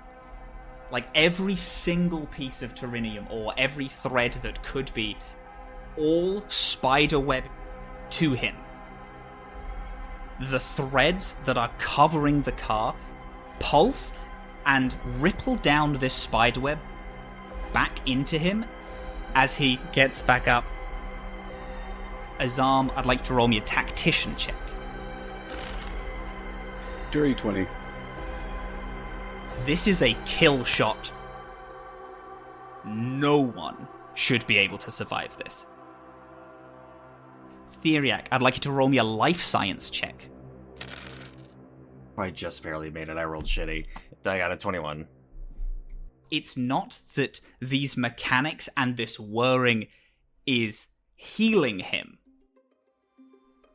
every single piece of Tyrannium or every thread that could be, all spiderweb to him. The threads that are covering the car pulse and ripple down this spiderweb back into him as he gets back up. Azam, I'd like to roll me a tactician check. Dirty 20. This is a kill shot. No one should be able to survive this. Theriac, I'd like you to roll me a life science check. I just barely made it. I rolled shitty. I got a 21. It's not that these mechanics and this whirring is healing him.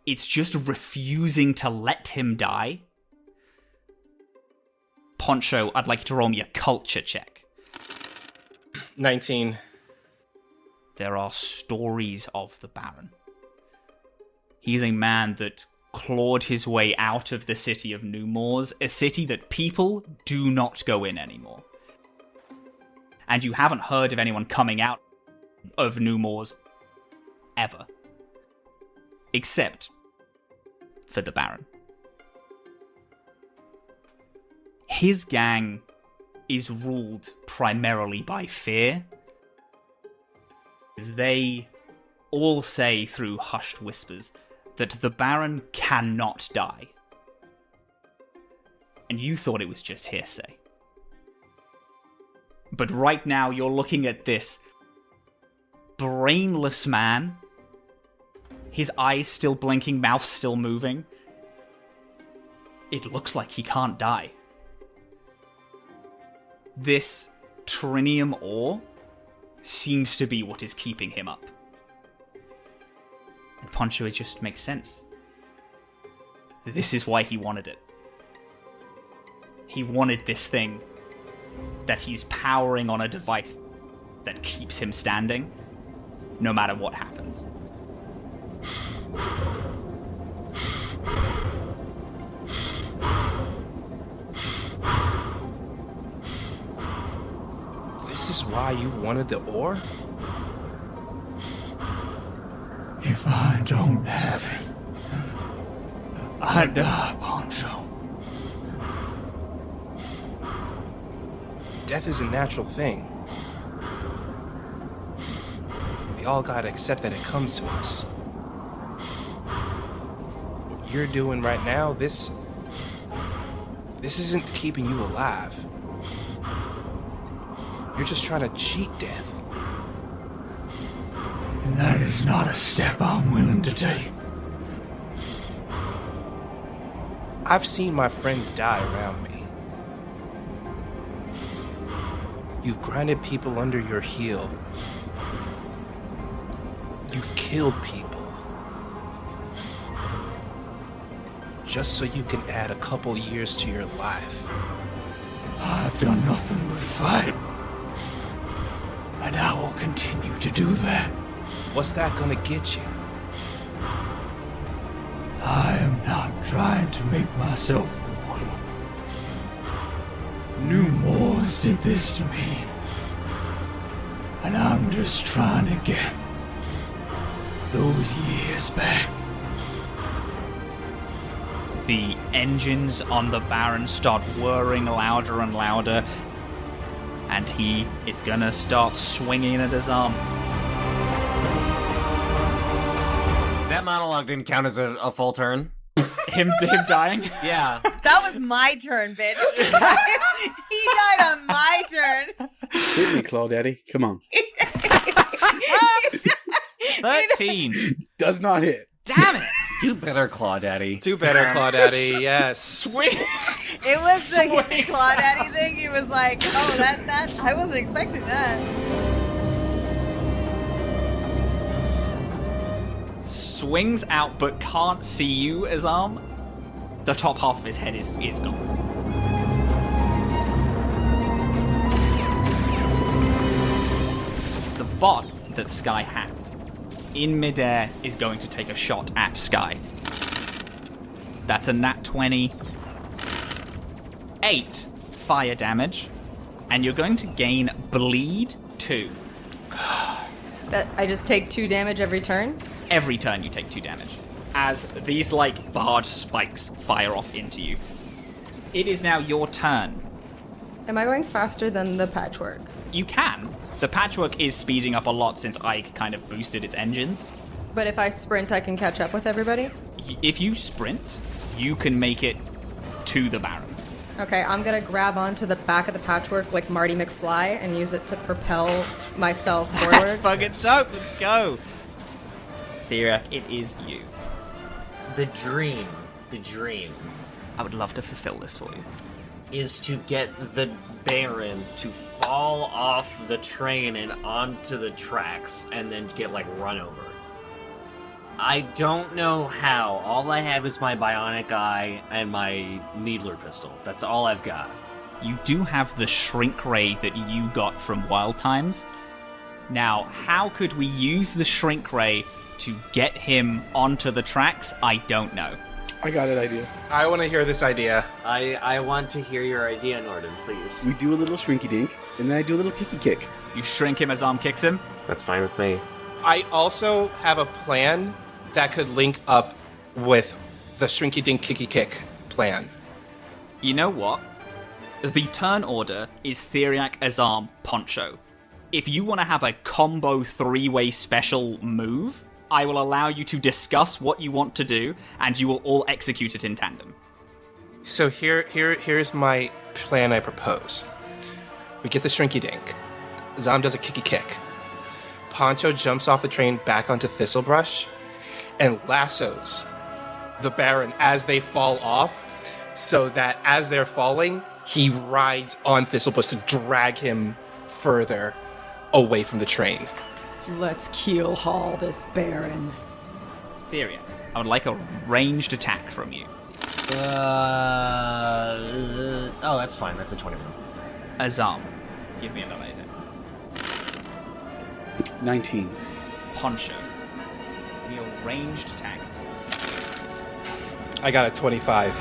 It's just refusing to let him die. Poncho, I'd like you to roll me a culture check. 19. There are stories of the Baron. He's a man that clawed his way out of the city of New Moors, a city that people do not go in anymore. And you haven't heard of anyone coming out of New Moors ever. Except for the Baron. His gang is ruled primarily by fear. They all say through hushed whispers that the Baron cannot die. And you thought it was just hearsay. But right now you're looking at this brainless man, his eyes still blinking, mouth still moving. It looks like he can't die. This trinium ore seems to be what is keeping him up. And Poncho, it just makes sense. This is why he wanted it. He wanted this thing that he's powering on a device that keeps him standing, no matter what happens. This is why you wanted the ore? If I don't have it, I die, Poncho. Death is a natural thing. We all gotta accept that it comes to us. What you're doing right now, this isn't keeping you alive. You're just trying to cheat death. And that is not a step I'm willing to take. I've seen my friends die around me. You've grinded people under your heel. You've killed people. Just so you can add a couple years to your life. I've done nothing but fight. And I will continue to do that. What's that gonna get you? I am not trying to make myself immortal. New Moors did this to me. And I'm just trying to get those years back. The engines on the Baron start whirring louder and louder, and he is gonna start swinging at his arm. That monologue didn't count as a full turn. Him dying? Yeah. That was my turn, bitch. He died on my turn. Hit me, Claw Daddy. Come on. 13. Does not hit. Damn it. Do better, Claw Daddy. Do better, Claw Daddy, yes. Swing. It was the Claw Daddy thing. He was like, oh, that, I wasn't expecting that. Swings out but can't see you, Azam. The top half of his head is gone. The bot that Skye hacked in midair is going to take a shot at Skye. That's a nat 20. 8 fire damage. And you're going to gain bleed 2. I just take 2 damage every turn? Every turn you take 2 damage. As these, like, barred spikes fire off into you. It is now your turn. Am I going faster than the Patchwork? You can. The Patchwork is speeding up a lot since Ike kind of boosted its engines. But if I sprint, I can catch up with everybody? If you sprint, you can make it to the Baron. Okay, I'm gonna grab onto the back of the Patchwork like Marty McFly and use it to propel myself forward. That's fucking dope. Let's go. Theriac, it is you. The dream, I would love to fulfill this for you. is to get the Baron to fall off the train and onto the tracks and then get, like, run over. I don't know how. All I have is my bionic eye and my needler pistol. That's all I've got. You do have the shrink ray that you got from Wild Times. Now, how could we use the shrink ray to get him onto the tracks? I don't know. I got an idea. I want to hear this idea. I want to hear your idea, Norden, please. We do a little shrinky dink, and then I do a little kicky kick. You shrink him as Arm kicks him? That's fine with me. I also have a plan that could link up with the Shrinky Dink Kicky Kick plan. You know what? The turn order is Theriac, Azam, Poncho. If you want to have a combo 3-way special move, I will allow you to discuss what you want to do, and you will all execute it in tandem. So here's my plan I propose. We get the Shrinky Dink. Azam does a Kicky Kick. Poncho jumps off the train back onto Thistlebrush and lassos the Baron as they fall off, so that as they're falling, he rides on Thistlebrush to drag him further away from the train. Let's keel haul this Baron. Theriac, I would like a ranged attack from you. Oh, that's fine. That's a 21. Azam, give me another item. 19. Poncho, give me a ranged attack. I got a 25.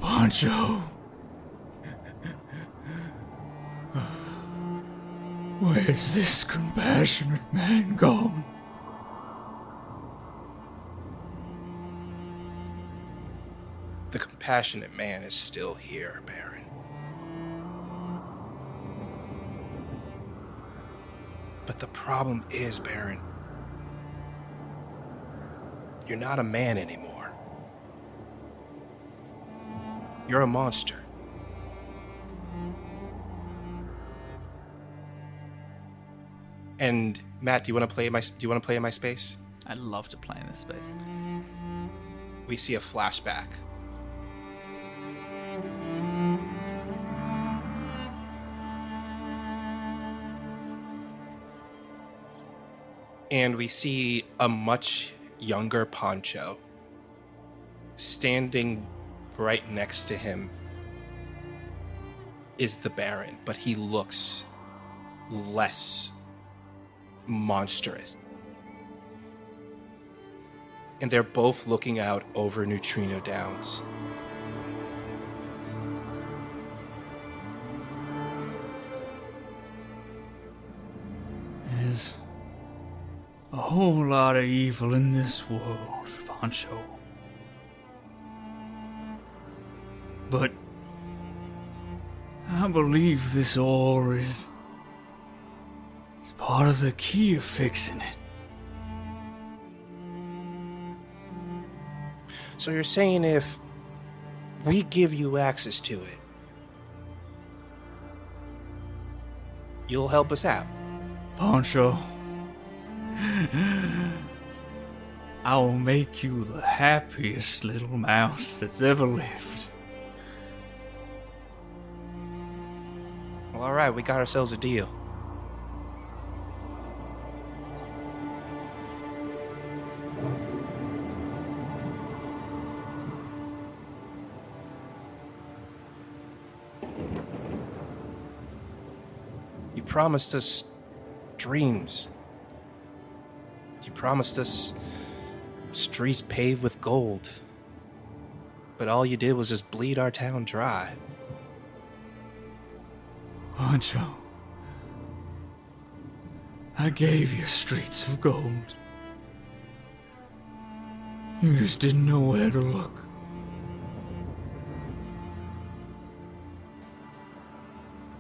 Poncho. Where's this compassionate man gone? The compassionate man is still here, Baron. But the problem is, Baron, you're not a man anymore. You're a monster. And Matt, do you want to play in my space? I'd love to play in this space. We see a flashback. And we see a much younger Poncho standing right next to him is the Baron, but he looks less monstrous. And they're both looking out over Nutrino Downs. There's a whole lot of evil in this world, Poncho. But I believe this ore is part of the key of fixing it. So you're saying if we give you access to it, you'll help us out? Poncho, I will make you the happiest little mouse that's ever lived. Well, all right, we got ourselves a deal. promised us dreams. You promised us streets paved with gold. But all you did was just bleed our town dry. Poncho, I gave you streets of gold. You just didn't know where to look.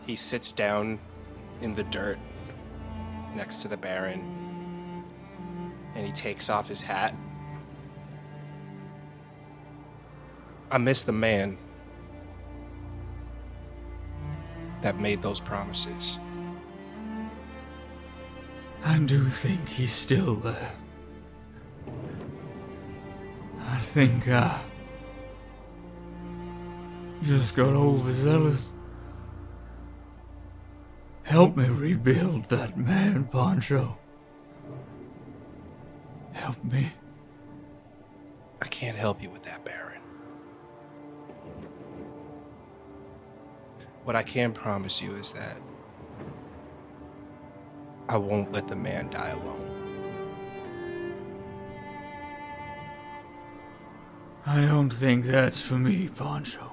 He sits down in the dirt next to the Baron, and he takes off his hat. I miss the man that made those promises. I do think he's still there. I think I just got overzealous. Help me rebuild that man, Poncho. Help me. I can't help you with that, Baron. What I can promise you is that I won't let the man die alone. I don't think that's for me, Poncho.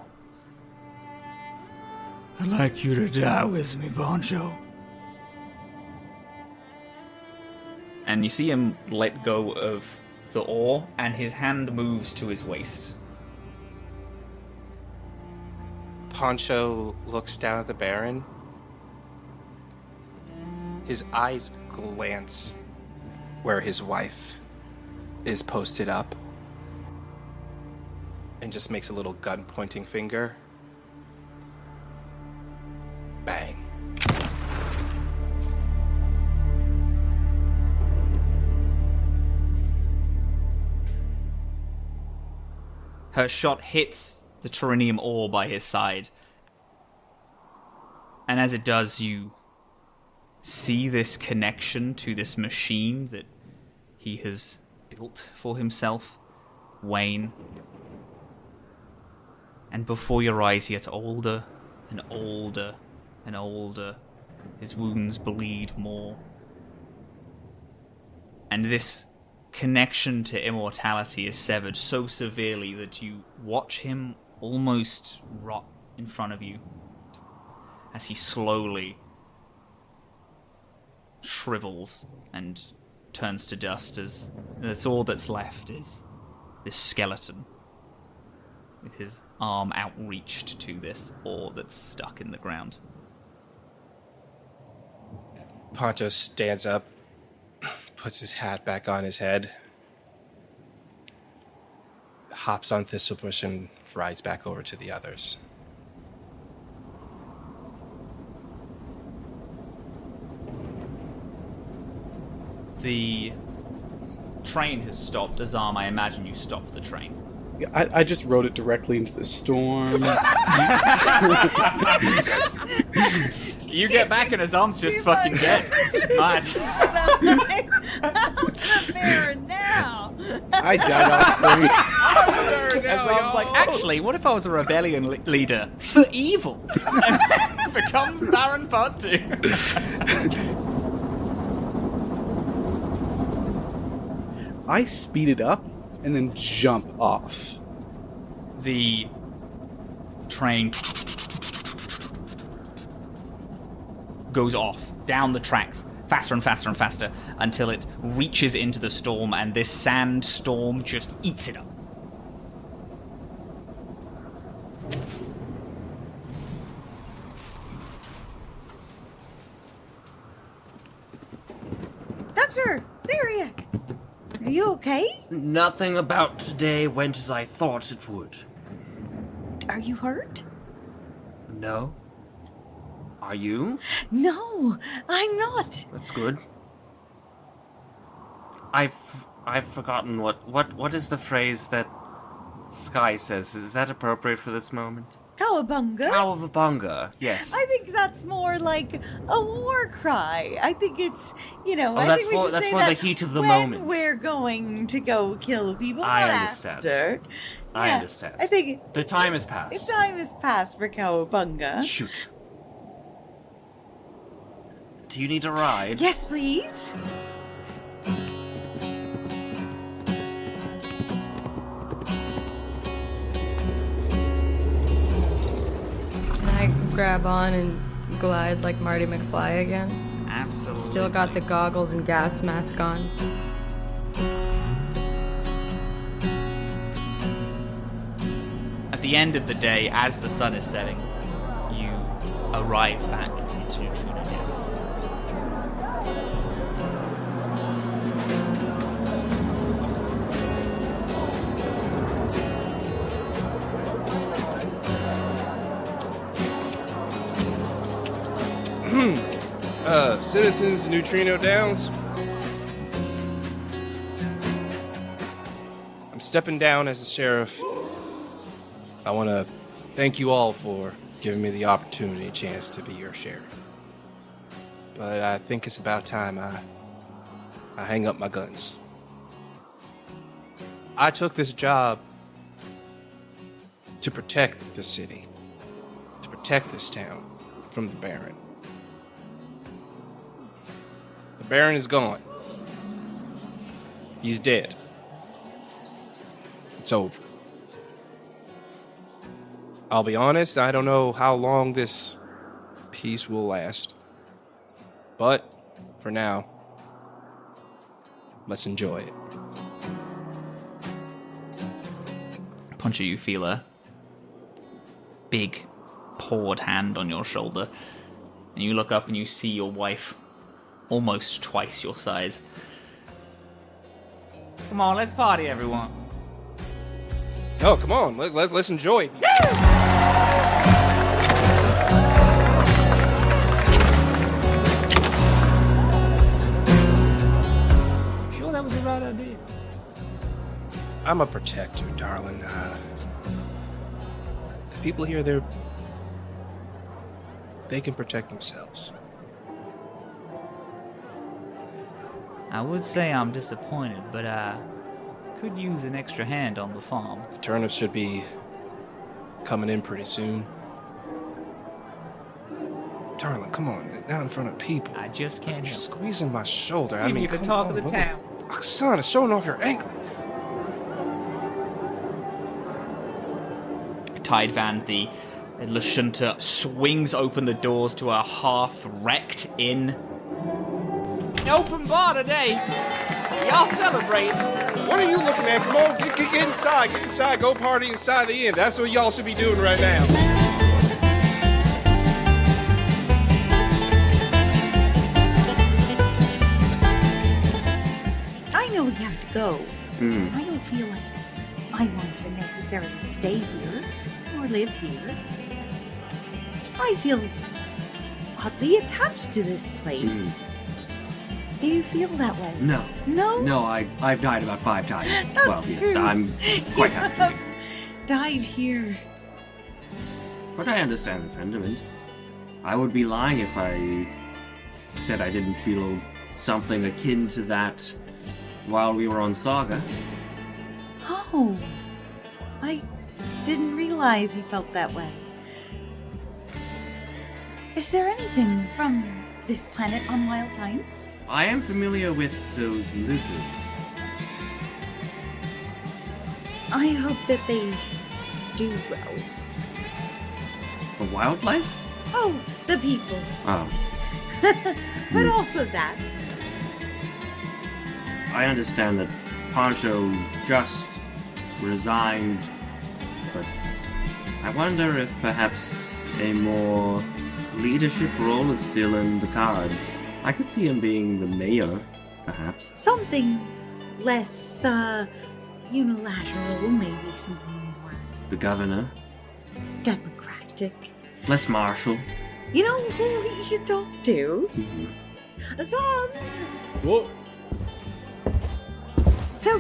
I'd like you to die with me, Poncho. And you see him let go of the oar, and his hand moves to his waist. Poncho looks down at the Baron. His eyes glance where his wife is posted up and just makes a little gun pointing finger. Bang. Her shot hits the Turinium ore by his side. And as it does, you see this connection to this machine that he has built for himself, Wayne. And before your eyes, he gets older and older and older. His wounds bleed more. And this connection to immortality is severed so severely that you watch him almost rot in front of you as he slowly shrivels and turns to dust, as that's all that's left is this skeleton with his arm outreached to this ore that's stuck in the ground. Poncho stands up, puts his hat back on his head, hops on Thistlebush, and rides back over to the others. The train has stopped. Azam, I imagine you stopped the train. I just rode it directly into the storm. You get back and Azam's just fucking dead. It's mad. How's the Baron now? I died off screen. Azam's like, actually, what if I was a rebellion leader for evil? And then becomes Baron Part 2. I speed it up and then jump off. The train goes off down the tracks faster and faster and faster until it reaches into the storm, and this sand storm just eats it up. Dr. Theriac, are you okay? Nothing about today went as I thought it would. Are you hurt? No. Are you? No, I'm not. That's good. I've forgotten what is the phrase that Skye says. Is that appropriate for this moment? Cowabunga? Cowabunga, yes. I think that's more like a war cry. I think it's, Oh, I that's think we for- should that's say for that the heat of the when moment. we're going to go kill people, I not understand. after. I Yeah, understand. I think The time has passed. the time has passed for Cowabunga. Shoot. Do you need a ride? Yes, please. Can I grab on and glide like Marty McFly again? Absolutely. Still got the goggles and gas mask on. At the end of the day, as the sun is setting, you arrive back into Nutrino Downs. Citizens of Nutrino Downs. I'm stepping down as the sheriff. I want to thank you all for giving me the opportunity and chance to be your sheriff. But I think it's about time I hang up my guns. I took this job to protect the city, to protect this town from the Baron. The Baron is gone. He's dead. It's over. I'll be honest, I don't know how long this peace will last. But, for now, let's enjoy it. Poncho, you feel a big, pawed hand on your shoulder, and you look up and you see your wife, almost twice your size. Come on, let's party, everyone. Oh, come on, let's enjoy it. Sure that was the right idea? I'm a protector, darling. The people here, they can protect themselves. I would say I'm disappointed, but I could use an extra hand on the farm. The turnips should be coming in pretty soon. Darling, come on, not in front of people. I just can't. You're squeezing my shoulder. Give you the talk of the town. Oksana, showing off your ankle. Tide Van, the Lashunta, swings open the doors to a half-wrecked inn. Open bar today. Y'all celebrate. What are you looking at? Come on, get inside. Get inside. Go party inside the inn. That's what y'all should be doing right now. I know we have to go. I don't feel like I want to necessarily stay here or live here. I feel oddly attached to this place. Do you feel that way? No. No? No, I've died about 5 times. That's Well, yes, true. I'm quite happy to be. Died here. But I understand the sentiment. I would be lying if I said I didn't feel something akin to that while we were on Saga. Oh. I didn't realize you felt that way. Is there anything from this planet on Wild Times? I am familiar with those lizards. I hope that they do well. The wildlife? Oh, the people. Oh. But also that. I understand that Poncho just resigned, but I wonder if perhaps a more leadership role is still in the cards. I could see him being the mayor, perhaps. Something less, unilateral, maybe something more The governor. democratic. Less martial. You know who he should talk to? Azan! What? So,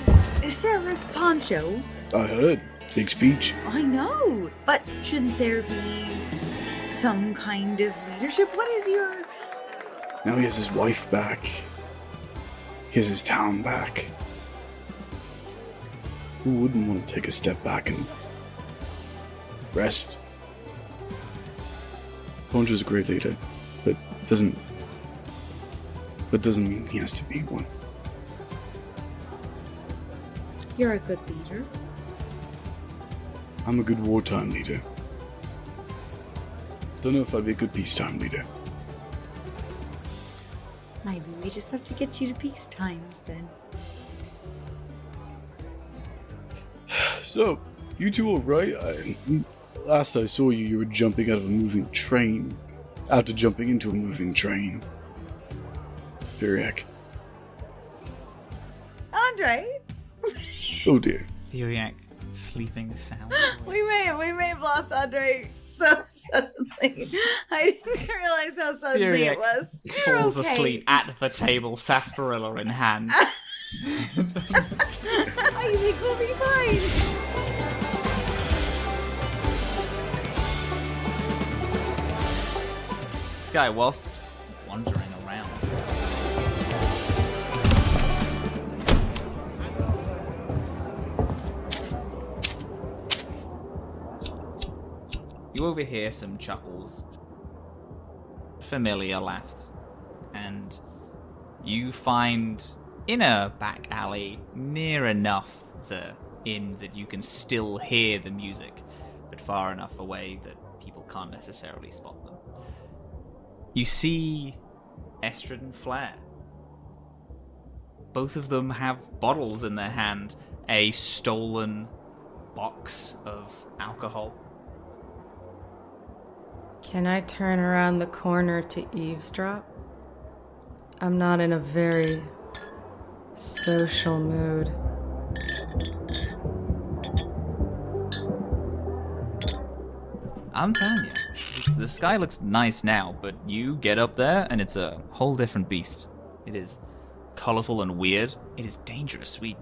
Sheriff Poncho, I heard. Big speech. I know, but shouldn't there be some kind of leadership? What is your... Now he has his wife back. He has his town back. Who wouldn't want to take a step back and rest? Poncho's a great leader, but doesn't That doesn't mean he has to be one. You're a good leader. I'm a good wartime leader. Don't know if I'd be a good peacetime leader. Maybe we just have to get you to peace times then. So, you two alright? Last I saw you, you were jumping out of a moving train. After jumping into a moving train. Theriac. Andre, Oh dear. Theriac sleeping sound. we may have lost Andre so suddenly. I didn't realize how suddenly it was. Falls okay. asleep at the table, sarsaparilla in hand. I think we'll be fine. Skye, whilst wandering around, you overhear some chuckles, familiar laughs, and you find in a back alley near enough the inn that you can still hear the music, but far enough away that people can't necessarily spot them. You see Estrid and Flair. Both of them have bottles in their hand, a stolen box of alcohol. Can I turn around the corner to eavesdrop? I'm not in a very social mood. I'm telling you, the sky looks nice now, but you get up there and it's a whole different beast. It is colorful and weird. It is dangerous. We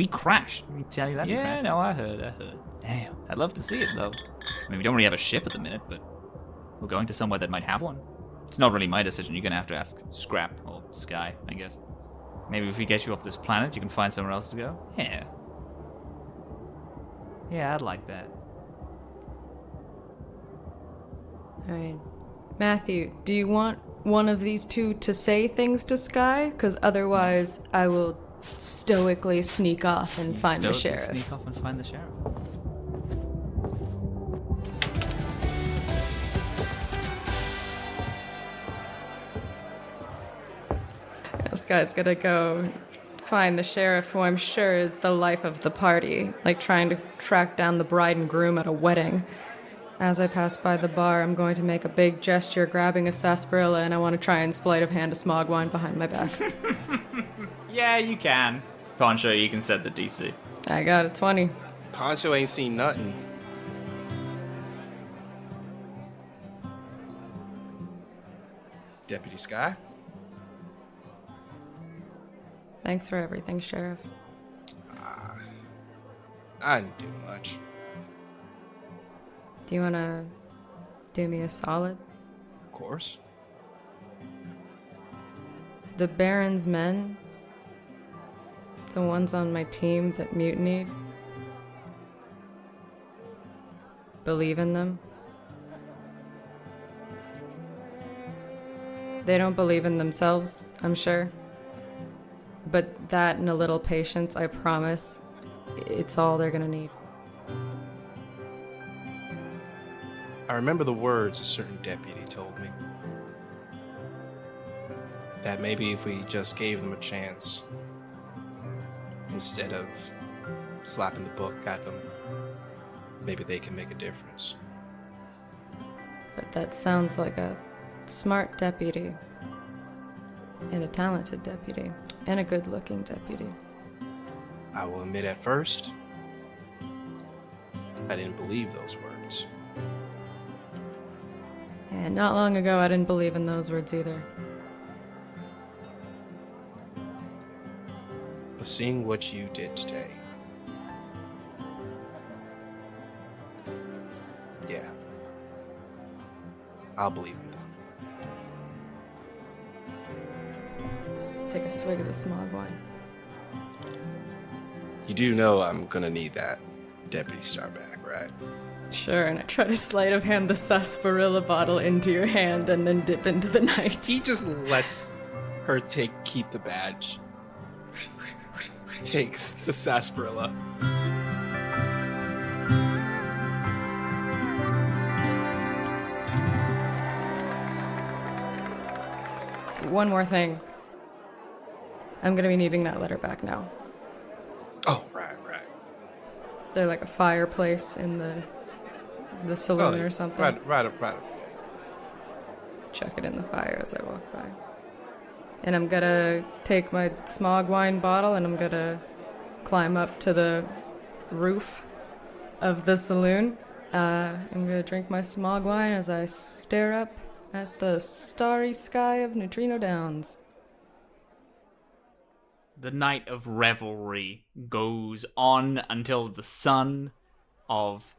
crashed. Let me tell you that. Yeah, no, I heard. Damn, I'd love to see it though. I mean, we don't really have a ship at the minute, but we're going to somewhere that might have one. It's not really my decision. You're gonna have to ask Scrap or Skye, I guess. Maybe if we get you off this planet, you can find somewhere else to go. Yeah. Yeah, I'd like that. Alright. Matthew, do you want one of these two to say things to Skye? Because otherwise, I will stoically sneak off and find the sheriff. Sneak off and find the sheriff. Skye's gonna go find the sheriff, who I'm sure is the life of the party, like trying to track down the bride and groom at a wedding. As I pass by the bar, I'm going to make a big gesture, grabbing a sarsaparilla, and I want to try and sleight of hand a smogwine behind my back. Yeah, you can. Poncho, you can set the DC. I got a 20. Poncho ain't seen nothing. Deputy Skye? Thanks for everything, Sheriff. I didn't do much. Do you want to do me a solid? Of course. The Baron's men, the ones on my team that mutinied, believe in them. They don't believe in themselves, I'm sure. But that and a little patience, I promise, it's all they're gonna need. I remember the words a certain deputy told me. That maybe if we just gave them a chance, instead of slapping the book at them, maybe they can make a difference. But that sounds like a smart deputy, and a talented deputy, and a good-looking deputy. I will admit at first, I didn't believe those words. And not long ago, I didn't believe in those words either. But seeing what you did today, yeah, I'll believe in them. Take a swig of the smog wine. You do know I'm gonna need that Deputy Star back, right? Sure, and I try to sleight of hand the sarsaparilla bottle into your hand and then dip into the night. He just lets her keep the badge. Takes the sarsaparilla. One more thing. I'm gonna be needing that letter back now. Oh, right. Is there like a fireplace in the saloon or something? Right up. Chuck it in the fire as I walk by. And I'm gonna take my smog wine bottle and I'm gonna climb up to the roof of the saloon. I'm gonna drink my smog wine as I stare up at the starry sky of Nutrino Downs. The night of revelry goes on until the sun of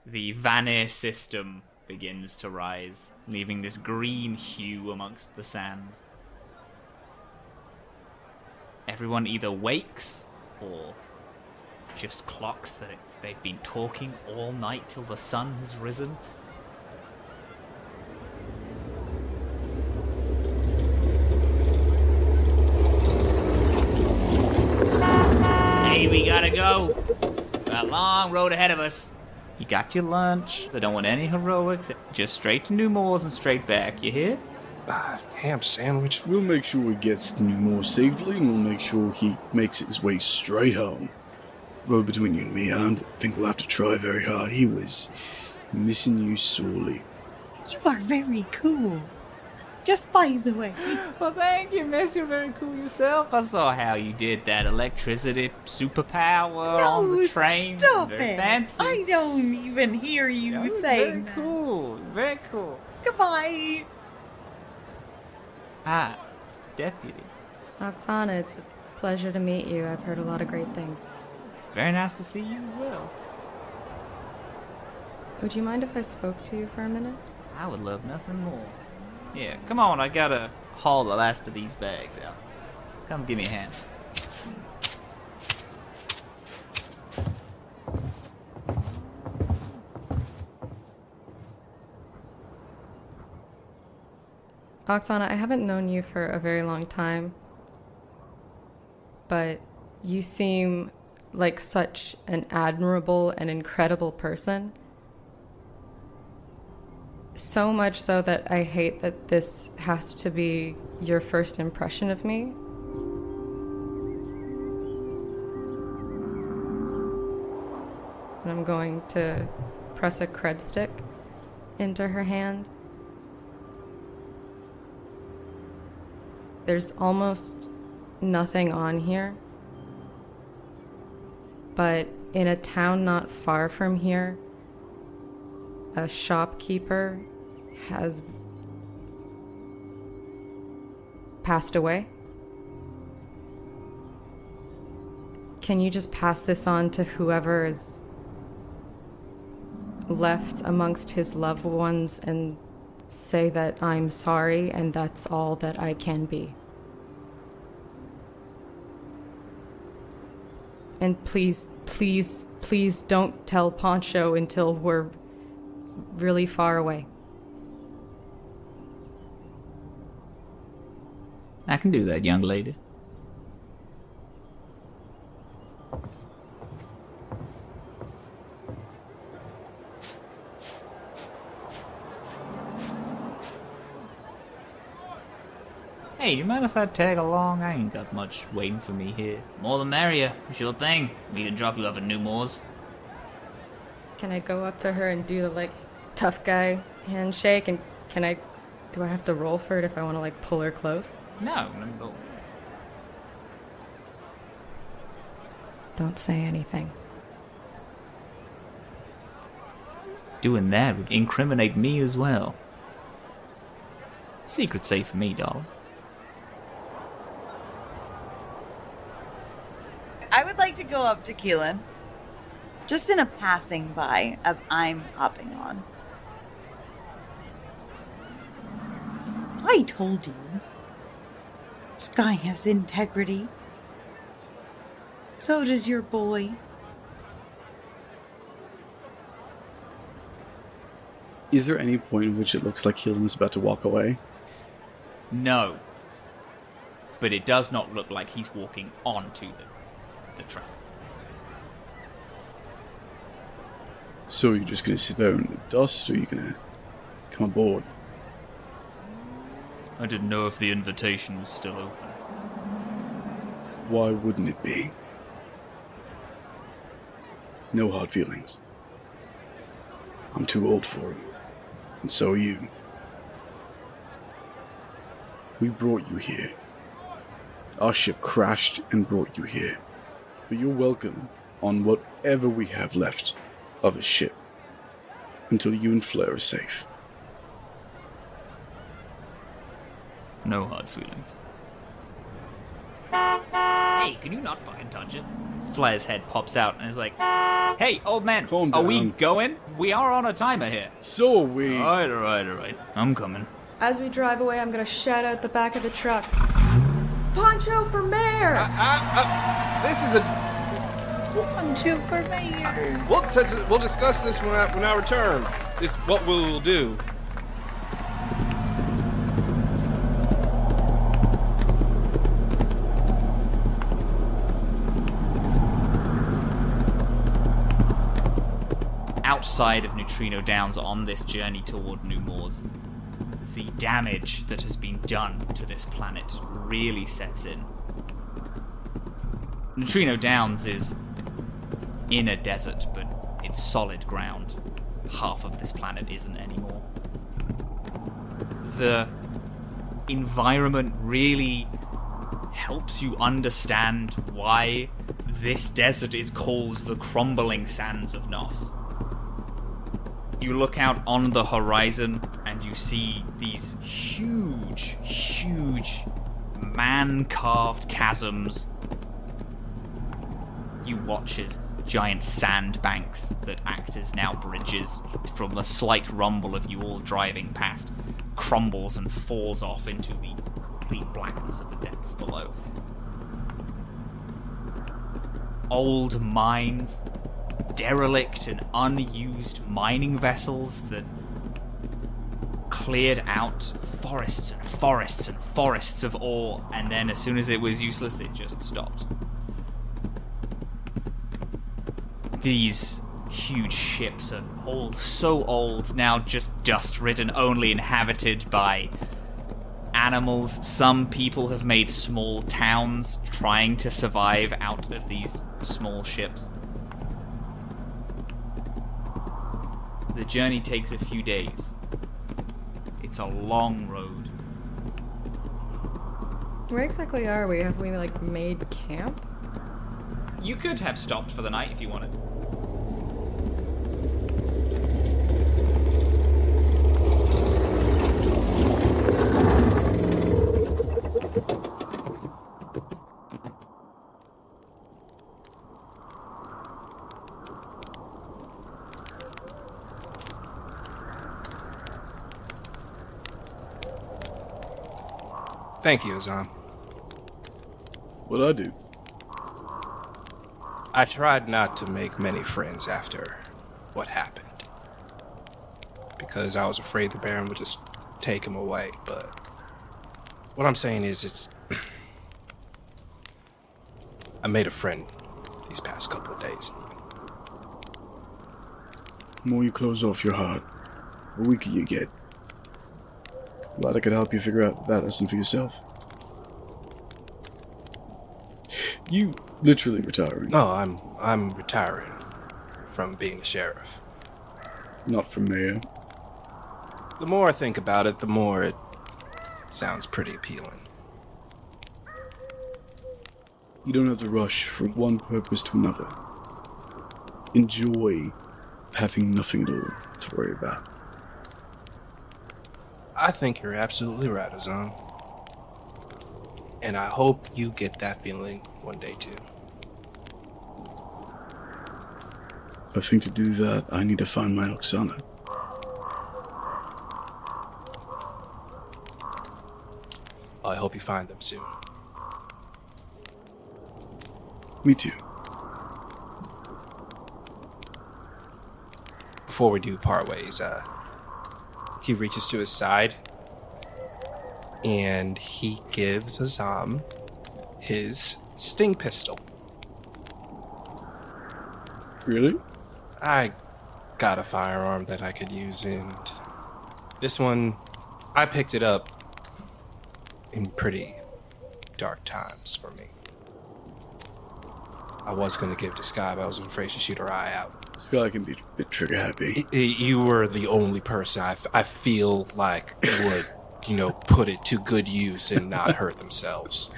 the Vanir system begins to rise, leaving this green hue amongst the sands. Everyone either wakes or just clocks that they've been talking all night till the sun has risen. Hey, we gotta go. Got a long road ahead of us. You got your lunch. They don't want any heroics. Just straight to New Moors and straight back. You hear? Ham sandwich. We'll make sure he gets to New Moor safely, and we'll make sure he makes his way straight home. Road between you and me, I don't think we'll have to try very hard. He was missing you sorely. You are very cool. Just by the way. Well, thank you, miss. You're very cool yourself. I saw how you did that electricity superpower on the train. Stop Very it. fancy. I don't even hear you saying that. Very cool. Very cool. Goodbye. Ah, Deputy. Oksana, it's a pleasure to meet you. I've heard a lot of great things. Very nice to see you as well. Would you mind if I spoke to you for a minute? I would love nothing more. Yeah, come on, I gotta haul the last of these bags out. Come give me a hand. Oksana, I haven't known you for a very long time, but you seem like such an admirable and incredible person. So much so that I hate that this has to be your first impression of me. And I'm going to press a cred stick into her hand. There's almost nothing on here, but in a town not far from here, a shopkeeper has passed away. Can you just pass this on to whoever is left amongst his loved ones and say that I'm sorry and that's all that I can be? And please, please, please don't tell Poncho until we're really far away. I can do that, young lady. Hey, you mind if I tag along? I ain't got much waiting for me here. More the merrier. Sure thing. We can drop you off at New Moors. Can I go up to her and do the, tough guy handshake? And do I have to roll for it if I want to, pull her close? No. Don't say anything. Doing that would incriminate me as well. Secret's safe for me, darling. I would like to go up to Keelan. Just in a passing by as I'm hopping on. I told you. Skye has integrity. So does your boy. Is there any point in which it looks like Keelan is about to walk away? No. but it does not look like he's walking onto the track. So you're just gonna sit there in the dust, or are you gonna come aboard? I didn't know if the invitation was still open. Why wouldn't it be? No hard feelings. I'm too old for him, and so are you. We brought you here. Our ship crashed and brought you here. But you're welcome on whatever we have left of a ship until you and Flair are safe. No hard feelings. Hey, can you not fucking touch it? Flair's head pops out and is like, hey, old man, Calm are down. we going? We are on a timer here. So are we. Alright. I'm coming. As we drive away, I'm gonna shout out the back of the truck. Poncho for mayor! This is a... Poncho for mayor. We'll discuss this when I return. This is what we'll do. Outside of Nutrino Downs on this journey toward New Moors, the damage that has been done to this planet really sets in. Nutrino Downs is in a desert, but it's solid ground. Half of this planet isn't anymore. The environment really helps you understand why this desert is called the Crumbling Sands of Nos. You look out on the horizon and you see these huge, man-carved chasms. You watch as giant sandbanks that act as now bridges from the slight rumble of you all driving past crumbles and falls off into the complete blackness of the depths below. Old mines, derelict and unused mining vessels that cleared out forests and forests and forests of ore, and then as soon as it was useless, it just stopped. These huge ships are all so old, now just dust-ridden, only inhabited by animals. Some people have made small towns trying to survive out of these small ships. The journey takes a few days. It's a long road. Where exactly are we? Have we, made camp? You could have stopped for the night if you wanted. Thank you, Azam. What'd I do? I tried not to make many friends after what happened, because I was afraid the Baron would just take him away, but what I'm saying is I made a friend these past couple of days. The more you close off your heart, the weaker you get. Glad I could help you figure out that lesson for yourself. You literally retiring? No, I'm retiring from being a sheriff. Not from mayor. The more I think about it, the more it sounds pretty appealing. You don't have to rush from one purpose to another. Enjoy having nothing at all to worry about. I think you're absolutely right, Azam. And I hope you get that feeling one day too. I think to do that, I need to find my Oksana. I hope you find them soon. Me too. Before we do part ways, he reaches to his side and he gives Azam his sting pistol. Really? I got a firearm that I could use, and this one, I picked it up in pretty dark times for me. I was going to give it to Skye, but I was afraid she'd shoot her eye out. Skye can be a bit trigger happy. You were the only person I feel like would, put it to good use and not hurt themselves.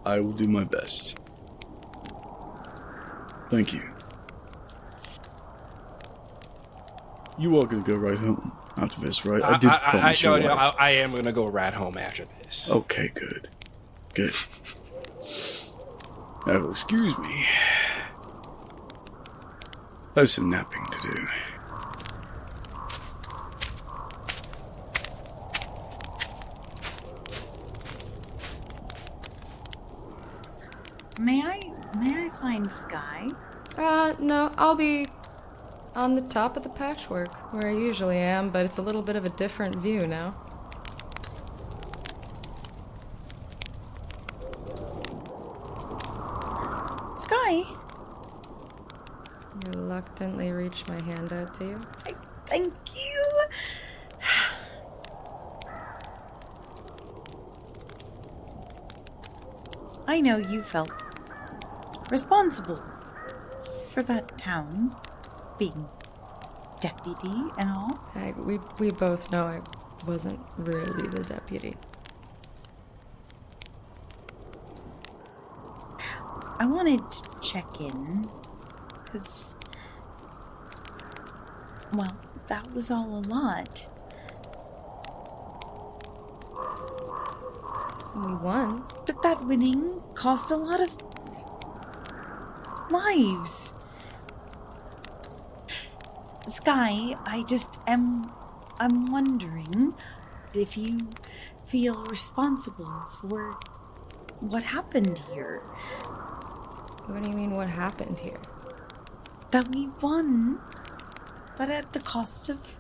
I will do my best. Thank you. You are going to go right home after this, right? I did promise you. I am going to go right home after this. Okay, good. Good. Now, excuse me. I have some napping to do. May I find Skye? No, I'll be on the top of the patchwork, where I usually am, but it's a little bit of a different view now. Skye? Reluctantly reach my hand out to you. Thank you. I know you felt responsible for that town, being deputy and all. We both know I wasn't really the deputy. I wanted to check in, because, well, that was all a lot. We won. But that winning cost a lot of lives. Skye, I'm wondering if you feel responsible for what happened here. What do you mean, what happened here? That we won, but at the cost of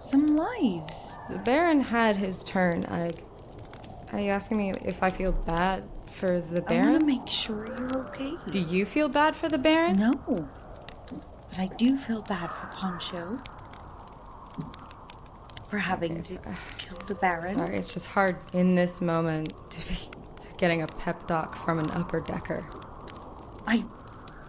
some lives. The Baron had his turn. Are you asking me if I feel bad for the Baron? I want to make sure you're okay. Do you feel bad for the Baron? No. But I do feel bad for Poncho. For having to kill the Baron. Sorry, it's just hard in this moment to be getting a pep talk from an upper decker. I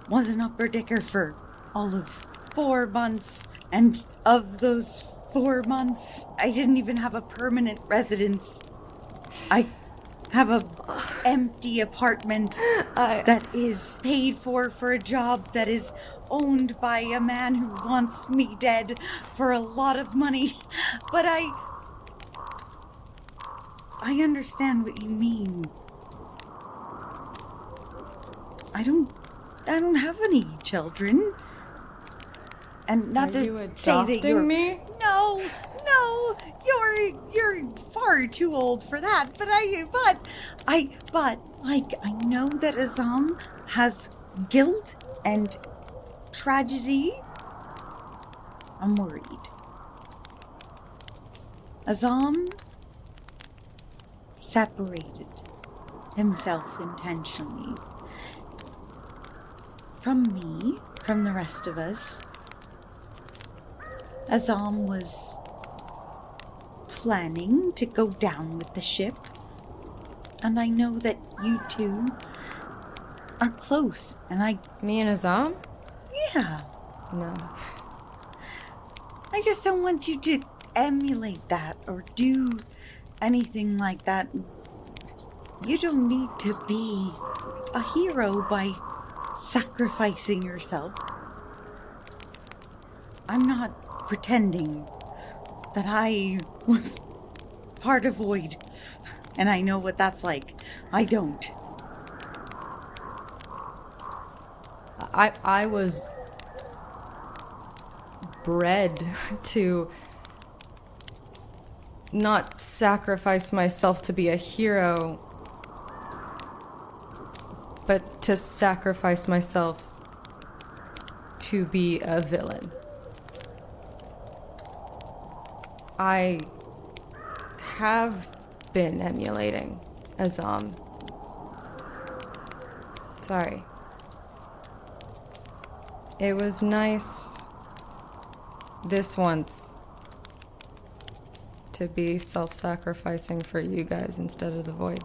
was an upper decker for all of 4 months. And of those 4 months, I didn't even have a permanent residence. I have a empty apartment that is paid for a job that is owned by a man who wants me dead for a lot of money. But I understand what you mean. I don't have any children. And not to say that you're me? No, you're far too old for that. But I know that Azam has guilt and tragedy. I'm worried. Azam separated himself intentionally from me, from the rest of us. Azam was planning to go down with the ship, and I know that you two are close, and Me and Azam? Yeah. No. I just don't want you to emulate that or do anything like that. You don't need to be a hero by sacrificing yourself. I'm not pretending that I was part of Void, and I know what that's like. I don't. I was bred to not sacrifice myself to be a hero, but to sacrifice myself to be a villain. I have been emulating Azam. Sorry. It was nice this once to be self-sacrificing for you guys instead of the Void.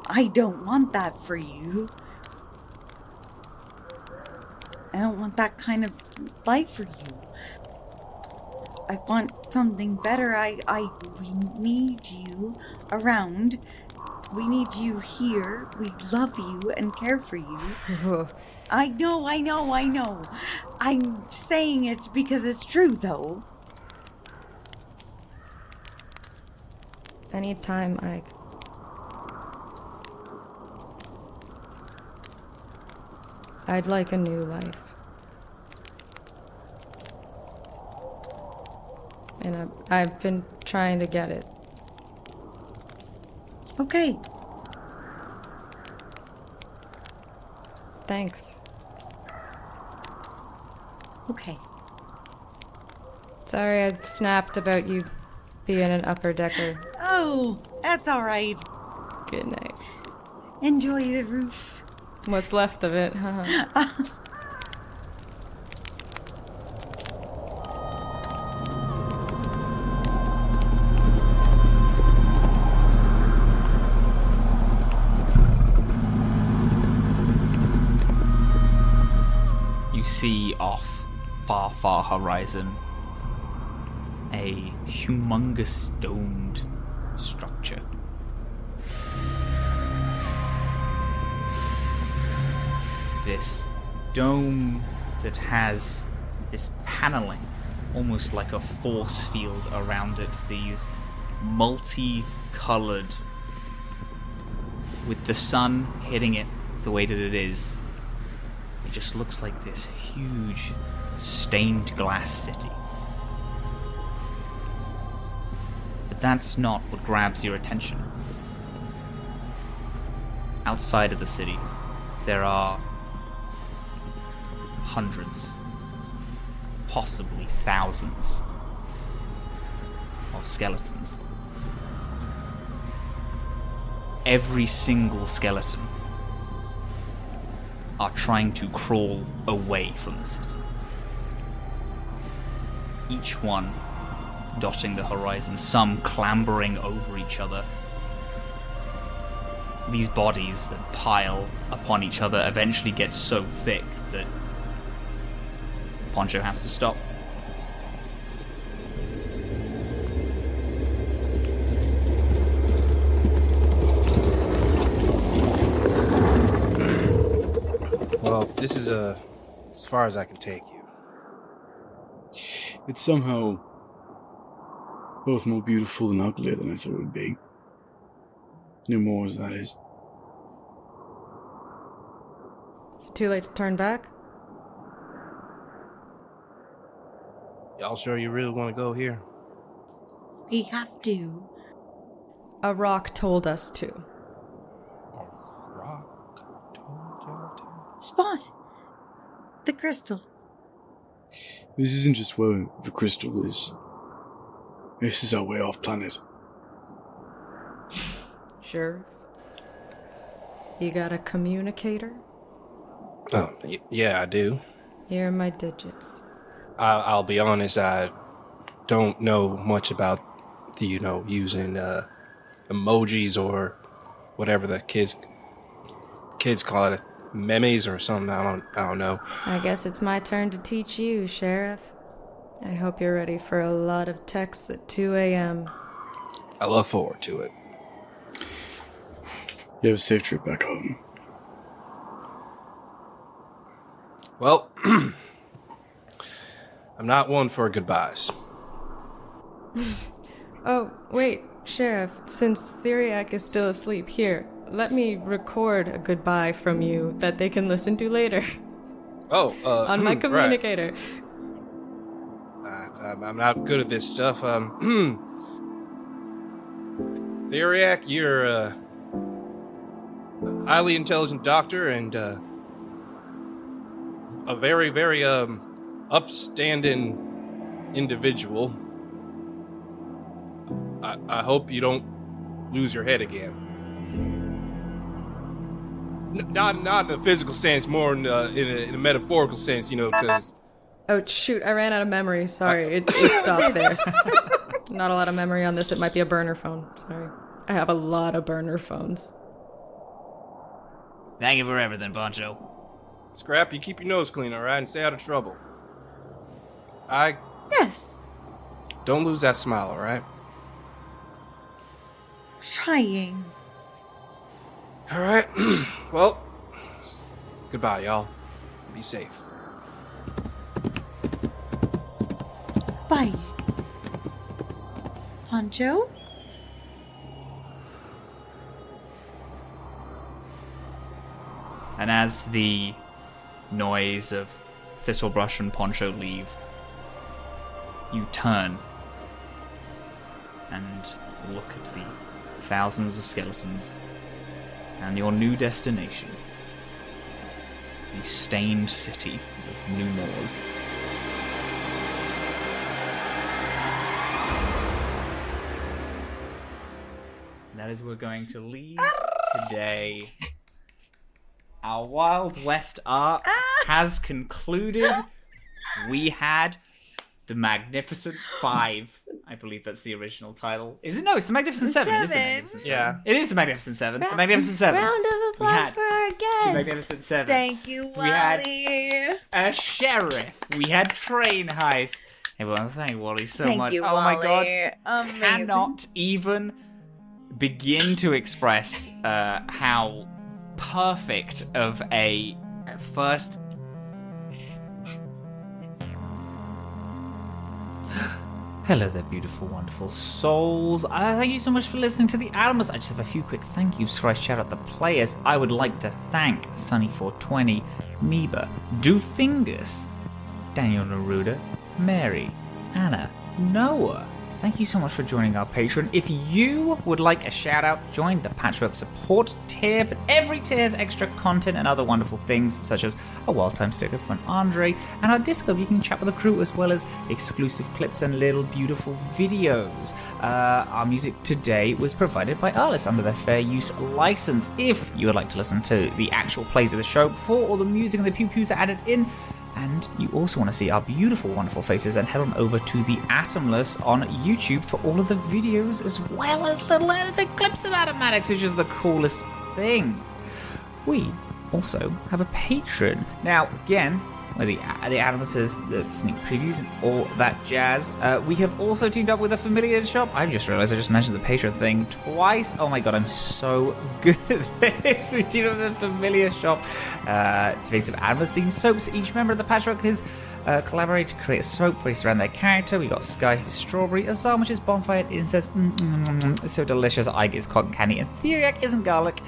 I don't want that for you. I don't want that kind of life for you. I want something better. We need you around. We need you here. We love you and care for you. I know. I'm saying it because it's true, though. Anytime, Ike. I'd like a new life. And I've been trying to get it. Okay. Thanks. Okay. Sorry I snapped about you being an upper decker. Oh, that's all right. Good night. Enjoy the roof. What's left of it, huh? You see off, far, far horizon, a humongous domed structure. This dome that has this paneling, almost like a force field around it, these multi-colored, with the sun hitting it the way that it is, it just looks like this huge stained glass city. But that's not what grabs your attention. Outside of the city, there are hundreds, possibly thousands of skeletons. Every single skeleton are trying to crawl away from the city. Each one dotting the horizon, some clambering over each other. These bodies that pile upon each other eventually get so thick that Poncho has to stop. Well, this is as far as I can take you. It's somehow both more beautiful and uglier than I thought it would be. No more, that is. Is it too late to turn back? Y'all sure you really want to go here? We have to. A rock told us to. Spot. The crystal. This isn't just where the crystal is. This is our way off planet. Sure. You got a communicator? Oh, yeah, I do. Here are my digits. I'll be honest, I don't know much about the, using emojis or whatever the kids call it, memes or something. I don't know. I guess it's my turn to teach you, Sheriff. I hope you're ready for a lot of texts at 2 a.m. I look forward to it. You have a safe trip back home. Well, I'm not one for goodbyes. Oh, wait, Sheriff, since Theriac is still asleep, here, let me record a goodbye from you that they can listen to later. Oh, on my communicator. Right. I'm not good at this stuff. Theriac, you're a highly intelligent doctor and a very, very upstanding individual. I hope you don't lose your head again. Not in a physical sense, more in a metaphorical sense, because... Oh, shoot, I ran out of memory. Sorry, it stopped there. Not a lot of memory on this. It might be a burner phone. Sorry. I have a lot of burner phones. Thank you for everything, Poncho. Scrap, you keep your nose clean, all right, and stay out of trouble. Yes. Don't lose that smile, all right? Trying. All right. Well, goodbye, y'all. Be safe. Bye. Poncho? And as the noise of Thistlebrush and Poncho leave, you turn and look at the thousands of skeletons and your new destination, the stained city of New Moors. And that is where we're going to leave today. Our Wild West arc has concluded. We had the Magnificent Five. I believe that's the original title. Is it? No, it's the Magnificent Seven. It is the Magnificent Seven. Yeah. It is the Magnificent Seven. The Magnificent Seven. Round of applause for our guest. The Magnificent Seven. Thank you, We had WallE. a sheriff. We had train heist. Everyone, thank WallE so Thank much. you, oh my god. Amazing. Cannot even begin to express how perfect of a first. Hello there, beautiful, wonderful souls. Thank you so much for listening to the Atomless. I just have a few quick thank yous before I shout out the players. I would like to thank Sunny420, Meba, Doofingus, Daniel Neruda, Mary, Anna, Noah. Thank you so much for joining our Patreon. If you would like a shout out, join the Patchwork support tier, but every tier has extra content and other wonderful things, such as a wild-time sticker from Andre, and our Discord. You can chat with the crew, as well as exclusive clips and little beautiful videos. Our music today was provided by Arliss under their fair use license. If you would like to listen to the actual plays of the show before all the music and the pew-pews are added in, and you also want to see our beautiful, wonderful faces, then head on over to the Atomless on YouTube for all of the videos, as well as little edited clips and animatics, which is the coolest thing. We also have a Patreon. Now, again, where the Atomless is the sneak previews and all that jazz. We have also teamed up with a Familiar shop. I just realized I just mentioned the Patreon thing twice. Oh my god, I'm so good at this. We teamed up with a Familiar shop to make some Atomless themed soaps. Each member of the Patchwork has collaborated to create a soap based around their character. We got Skye, who's strawberry, Azam, which is bonfire incest, it's so delicious. Ike is cotton candy, and Theriac isn't garlic,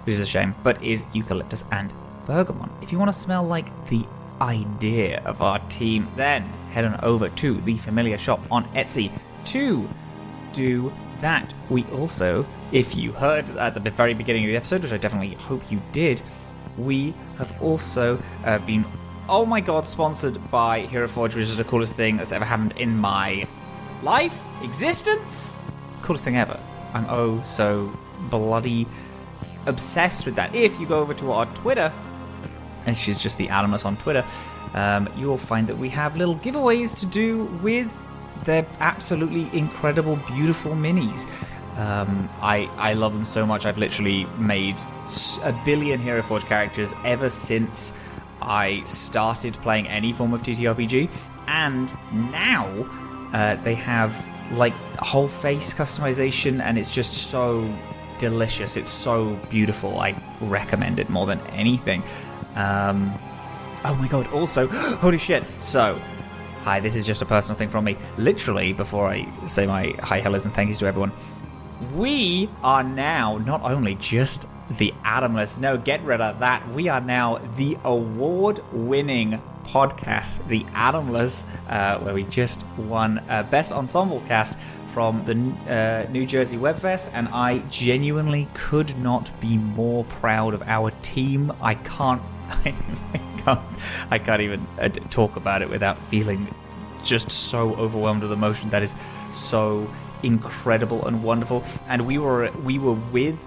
which is a shame, but is eucalyptus and bergamot. If you want to smell like the idea of our team, then head on over to the Familiar shop on Etsy to do that. We also, if you heard at the very beginning of the episode, which I definitely hope you did, we have also been, oh my god, sponsored by Hero Forge, which is the coolest thing that's ever happened in my life, existence, coolest thing ever. I'm oh so bloody obsessed with that. If you go over to our Twitter, which is just the Atomless on Twitter, you will find that we have little giveaways to do with their absolutely incredible, beautiful minis. I love them so much. I've literally made a billion Hero Forge characters ever since I started playing any form of TTRPG, and now they have like a whole face customization, and it's just so delicious. It's so beautiful. I recommend it more than anything. Oh my god, also, holy shit. So, hi, this is just a personal thing from me. Literally, before I say my hi, hellos, and thank yous to everyone, we are now not only just the Atomless, no, get rid of that, we are now the award-winning podcast, the Atomless, where we just won Best Ensemble Cast from the New Jersey WebFest, and I genuinely could not be more proud of our team. I can't even talk about it without feeling just so overwhelmed with emotion. That is so incredible and wonderful, and we were with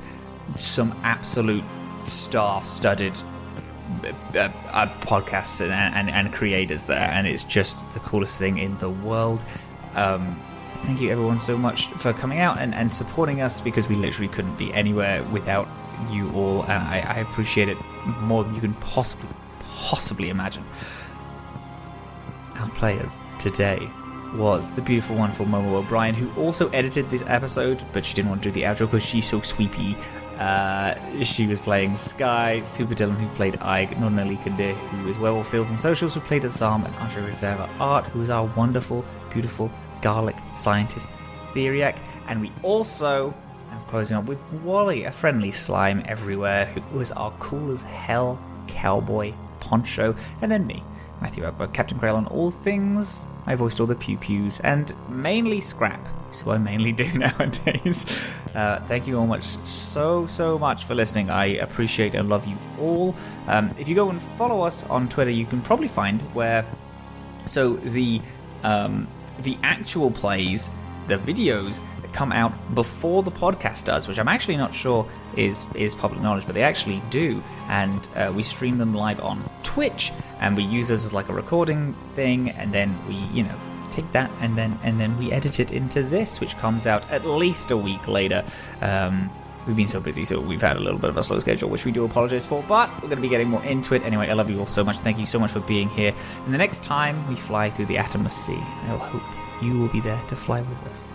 some absolute star-studded podcasts and creators there, and it's just the coolest thing in the world. Thank you everyone so much for coming out and supporting us, because we literally couldn't be anywhere without you all, and I appreciate it more than you can possibly imagine. Our players today was the beautiful, wonderful Momo O'Brien, who also edited this episode, but she didn't want to do the outro because she's so sweepy. She was playing Skye, Super Dylan, who played Ig, Nonali Kande, who is WallE Fields and Socials, who played Azam, and Andre Rivera Art, who is our wonderful, beautiful garlic scientist Theriac. And we also, I'm closing up with WallE, a friendly slime everywhere, who was our cool as hell cowboy Poncho, and then me, Matthew Akbar, Captain Grail on all things. I voiced all the pew-pews, and mainly Scrap is who I mainly do nowadays. Thank you all so much for listening. I appreciate and love you all. If you go and follow us on Twitter, you can probably find where... So the actual plays, the videos, come out before the podcast does, which I'm actually not sure is public knowledge, but they actually do, and we stream them live on Twitch, and we use those as like a recording thing, and then we take that and then we edit it into this, which comes out at least a week later. We've been so busy, so we've had a little bit of a slow schedule, which we do apologize for, but we're going to be getting more into it. Anyway, I love you all so much. Thank you so much for being here, and the next time we fly through the Atomless Sea, I hope you will be there to fly with us.